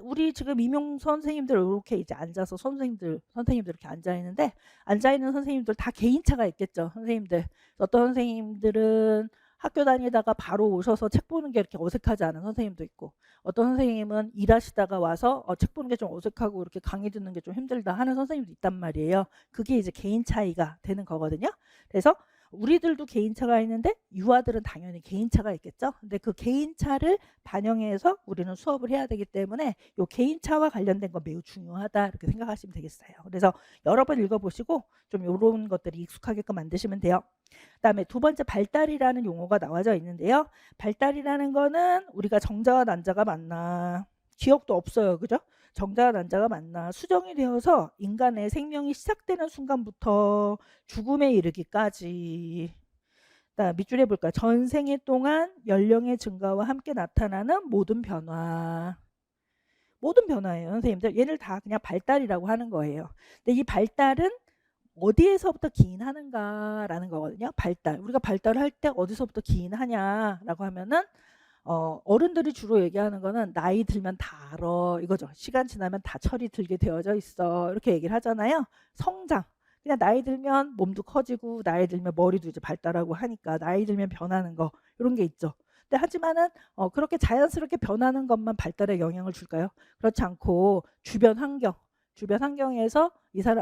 우리 지금 임용 선생님들 이렇게 이제 앉아서 선생님들 이렇게 앉아 있는데 앉아 있는 선생님들 다 개인차가 있겠죠, 선생님들. 어떤 선생님들은 학교 다니다가 바로 오셔서 책 보는 게 이렇게 어색하지 않은 선생님도 있고 어떤 선생님은 일하시다가 와서 책 보는 게 좀 어색하고 이렇게 강의 듣는 게 좀 힘들다 하는 선생님도 있단 말이에요. 그게 이제 개인 차이가 되는 거거든요. 그래서 우리들도 개인차가 있는데 유아들은 당연히 개인차가 있겠죠. 근데 그 개인차를 반영해서 우리는 수업을 해야 되기 때문에 요 개인차와 관련된 건 매우 중요하다 이렇게 생각하시면 되겠어요. 그래서 여러 번 읽어보시고 좀 이런 것들이 익숙하게끔 만드시면 돼요. 그다음에 두 번째 발달이라는 용어가 나와져 있는데요. 발달이라는 거는 우리가 정자와 난자가 맞나 기억도 없어요. 그죠? 정자와 난자가 맞나 수정이 되어서 인간의 생명이 시작되는 순간부터 죽음에 이르기까지 밑줄에 볼까요? 전생에 동안 연령의 증가와 함께 나타나는 모든 변화. 모든 변화예요, 선생님들. 얘를 다 그냥 발달이라고 하는 거예요. 근데 이 발달은 어디에서부터 기인하는가라는 거거든요. 발달. 우리가 발달을 할 때 어디서부터 기인하냐라고 하면은 어른들이 주로 얘기하는 거는 나이 들면 다 알아 이거죠. 시간 지나면 다 철이 들게 되어져 있어 이렇게 얘기를 하잖아요. 성장. 그냥 나이 들면 몸도 커지고 나이 들면 머리도 이제 발달하고 하니까 나이 들면 변하는 거 이런 게 있죠. 근데 하지만은 그렇게 자연스럽게 변하는 것만 발달에 영향을 줄까요? 그렇지 않고 주변 환경에서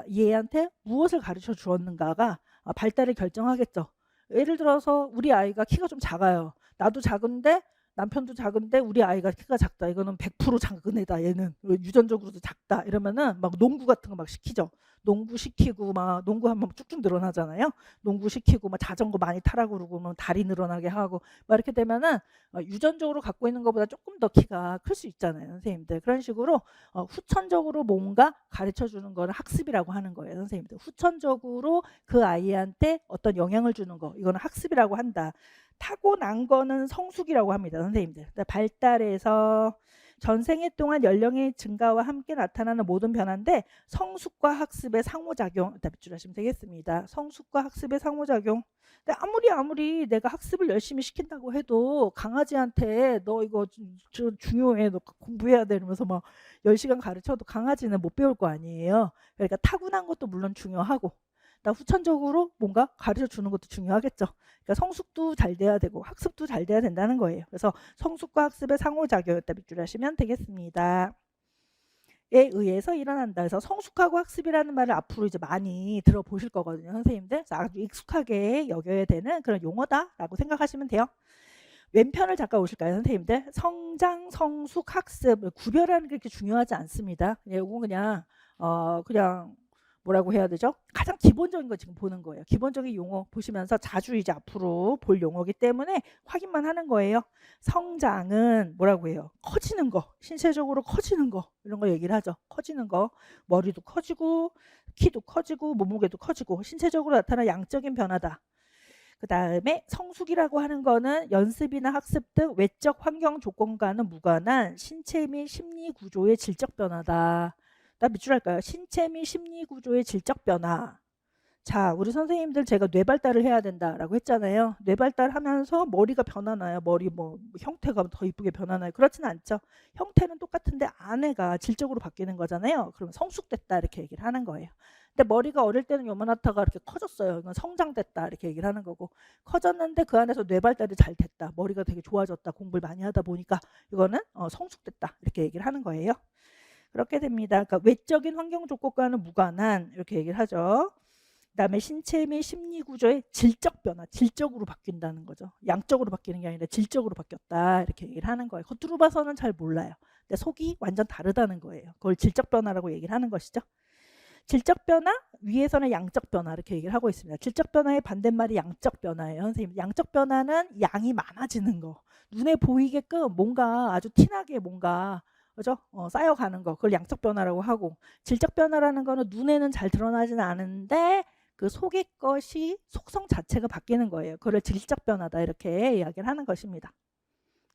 이 애한테 무엇을 가르쳐 주었는가가 발달을 결정하겠죠. 예를 들어서 우리 아이가 키가 좀 작아요. 나도 작은데 남편도 작은데 우리 아이가 키가 작다. 이거는 100% 작은 애다. 얘는 유전적으로도 작다. 이러면은 막 농구 같은 거 막 시키죠. 농구 시키고 막 농구하면 쭉쭉 늘어나잖아요. 농구 시키고 막 자전거 많이 타라고 그러고 막 다리 늘어나게 하고 막 이렇게 되면은 유전적으로 갖고 있는 것보다 조금 더 키가 클 수 있잖아요, 선생님들. 그런 식으로 후천적으로 뭔가 가르쳐 주는 거를 학습이라고 하는 거예요, 선생님들. 후천적으로 그 아이한테 어떤 영향을 주는 거 이거는 학습이라고 한다. 타고난 거는 성숙이라고 합니다, 선생님들. 발달해서 전생에 동안 연령의 증가와 함께 나타나는 모든 변화인데 성숙과 학습의 상호작용 일단 밑줄 하시면 되겠습니다. 성숙과 학습의 상호작용. 근데 아무리 내가 학습을 열심히 시킨다고 해도 강아지한테 너 이거 중요해 너 공부해야 돼 이러면서 막 10시간 가르쳐도 강아지는 못 배울 거 아니에요. 그러니까 타고난 것도 물론 중요하고 후천적으로 뭔가 가르쳐 주는 것도 중요하겠죠. 그러니까 성숙도 잘 돼야 되고 학습도 잘 돼야 된다는 거예요. 그래서 성숙과 학습의 상호작용이었다 밑줄 하시면 되겠습니다. 에 의해서 일어난다. 그래서 성숙하고 학습이라는 말을 앞으로 이제 많이 들어보실 거거든요, 선생님들. 그래서 아주 익숙하게 여겨야 되는 그런 용어다라고 생각하시면 돼요. 왼편을 잠깐 오실까요, 선생님들? 성장, 성숙, 학습을 구별하는 게 그렇게 중요하지 않습니다. 이거 그냥 뭐라고 해야 되죠? 가장 기본적인 거 지금 보는 거예요. 기본적인 용어 보시면서 자주 이제 앞으로 볼 용어기 때문에 확인만 하는 거예요. 성장은 뭐라고 해요? 커지는 거, 신체적으로 커지는 거 이런 거 얘기를 하죠. 커지는 거, 머리도 커지고 키도 커지고 몸무게도 커지고 신체적으로 나타나는 양적인 변화다. 그 다음에 성숙이라고 하는 거는 연습이나 학습 등 외적 환경 조건과는 무관한 신체 및 심리 구조의 질적 변화다. 나 밑줄 할까요? 신체 및 심리 구조의 질적 변화. 자, 우리 선생님들 제가 뇌발달을 해야 된다라고 했잖아요. 뇌발달하면서 머리가 변하나요? 머리 뭐 형태가 더 이쁘게 변하나요? 그렇지는 않죠. 형태는 똑같은데 안에가 질적으로 바뀌는 거잖아요. 그러면 성숙됐다 이렇게 얘기를 하는 거예요. 근데 머리가 어릴 때는 요만하다가 이렇게 커졌어요. 이건 성장됐다 이렇게 얘기를 하는 거고 커졌는데 그 안에서 뇌발달이 잘 됐다. 머리가 되게 좋아졌다. 공부를 많이 하다 보니까 이거는 성숙됐다 이렇게 얘기를 하는 거예요. 그렇게 됩니다. 그러니까 외적인 환경 조건과는 무관한 이렇게 얘기를 하죠. 그다음에 신체 및 심리 구조의 질적 변화, 질적으로 바뀐다는 거죠. 양적으로 바뀌는 게 아니라 질적으로 바뀌었다 이렇게 얘기를 하는 거예요. 겉으로 봐서는 잘 몰라요. 근데 속이 완전 다르다는 거예요. 그걸 질적 변화라고 얘기를 하는 것이죠. 질적 변화, 위에서는 양적 변화 이렇게 얘기를 하고 있습니다. 질적 변화의 반대말이 양적 변화예요. 선생님, 양적 변화는 양이 많아지는 거. 눈에 보이게끔 뭔가 아주 티나게 뭔가 그죠? 쌓여가는 거. 그걸 양적 변화라고 하고 질적 변화라는 거는 눈에는 잘 드러나지는 않은데 그 속의 것이 속성 자체가 바뀌는 거예요. 그걸 질적 변화다 이렇게 이야기를 하는 것입니다.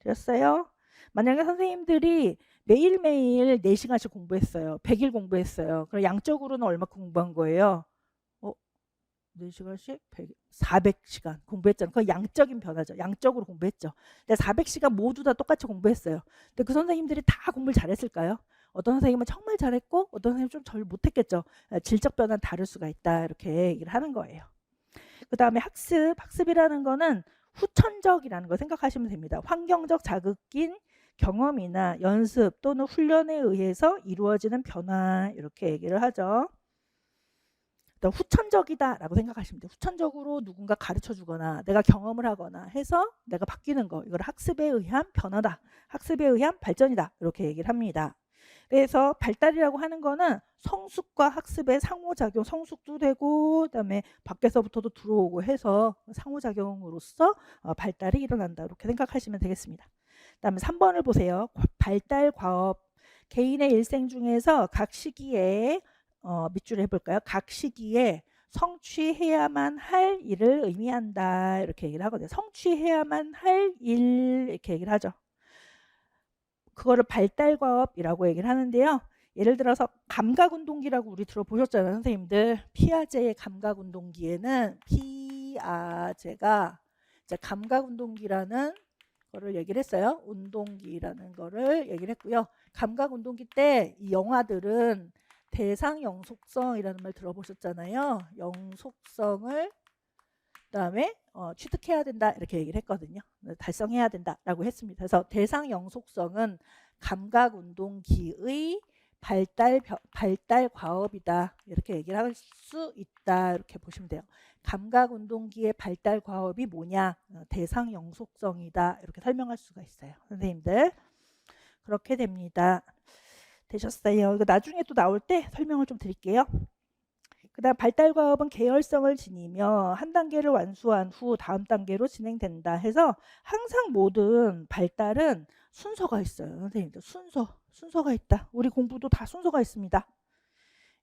되셨어요? 만약에 선생님들이 매일매일 4시간씩 공부했어요. 100일 공부했어요. 그럼 양적으로는 얼마큼 공부한 거예요? 4시간씩 400시간 공부했잖아요. 그건 양적인 변화죠. 양적으로 공부했죠. 근데 400시간 모두 다 똑같이 공부했어요. 근데 그 선생님들이 다 공부를 잘했을까요? 어떤 선생님은 정말 잘했고 어떤 선생님은 좀 잘 못했겠죠. 질적 변화는 다를 수가 있다. 이렇게 얘기를 하는 거예요. 그 다음에 학습이라는 거는 후천적이라는 거 생각하시면 됩니다. 환경적 자극인 경험이나 연습 또는 훈련에 의해서 이루어지는 변화 이렇게 얘기를 하죠. 일단 후천적이다라고 생각하시면 돼요. 후천적으로 누군가 가르쳐 주거나 내가 경험을 하거나 해서 내가 바뀌는 거, 이걸 학습에 의한 변화다. 학습에 의한 발전이다. 이렇게 얘기를 합니다. 그래서 발달이라고 하는 거는 성숙과 학습의 상호작용, 성숙도 되고 그다음에 밖에서부터도 들어오고 해서 상호작용으로서 발달이 일어난다. 이렇게 생각하시면 되겠습니다. 그다음에 3번을 보세요. 발달 과업. 개인의 일생 중에서 각 시기에 밑줄 해볼까요? 각 시기에 성취해야만 할 일을 의미한다. 이렇게 얘기를 하거든요. 성취해야만 할 일 이렇게 얘기를 하죠. 그거를 발달과업이라고 얘기를 하는데요. 예를 들어서 감각운동기라고 우리 들어보셨잖아요, 선생님들. 피아제의 감각운동기에는 피아제가 이제 감각운동기라는 거를 얘기를 했어요. 운동기라는 거를 얘기를 했고요. 감각운동기 때 이 영화들은 대상 영속성이라는 말 들어보셨잖아요. 영속성을 그다음에 취득해야 된다 이렇게 얘기를 했거든요. 달성해야 된다라고 했습니다. 그래서 대상 영속성은 감각운동기의 발달 과업이다 이렇게 얘기를 할 수 있다 이렇게 보시면 돼요. 감각운동기의 발달 과업이 뭐냐? 대상 영속성이다 이렇게 설명할 수가 있어요. 선생님들 그렇게 됩니다. 되셨어요? 이거 나중에 또 나올 때 설명을 좀 드릴게요. 그 다음 발달과업은 계열성을 지니며 한 단계를 완수한 후 다음 단계로 진행된다 해서 항상 모든 발달은 순서가 있어요. 선생님들 순서가 있다. 우리 공부도 다 순서가 있습니다.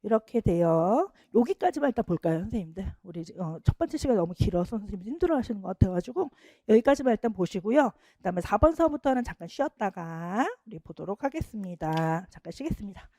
이렇게 돼요. 여기까지만 일단 볼까요, 선생님들? 우리 첫 번째 시간이 너무 길어서 선생님들 힘들어 하시는 것 같아가지고 여기까지만 일단 보시고요. 그 다음에 4번서부터는 잠깐 쉬었다가 우리 보도록 하겠습니다. 잠깐 쉬겠습니다.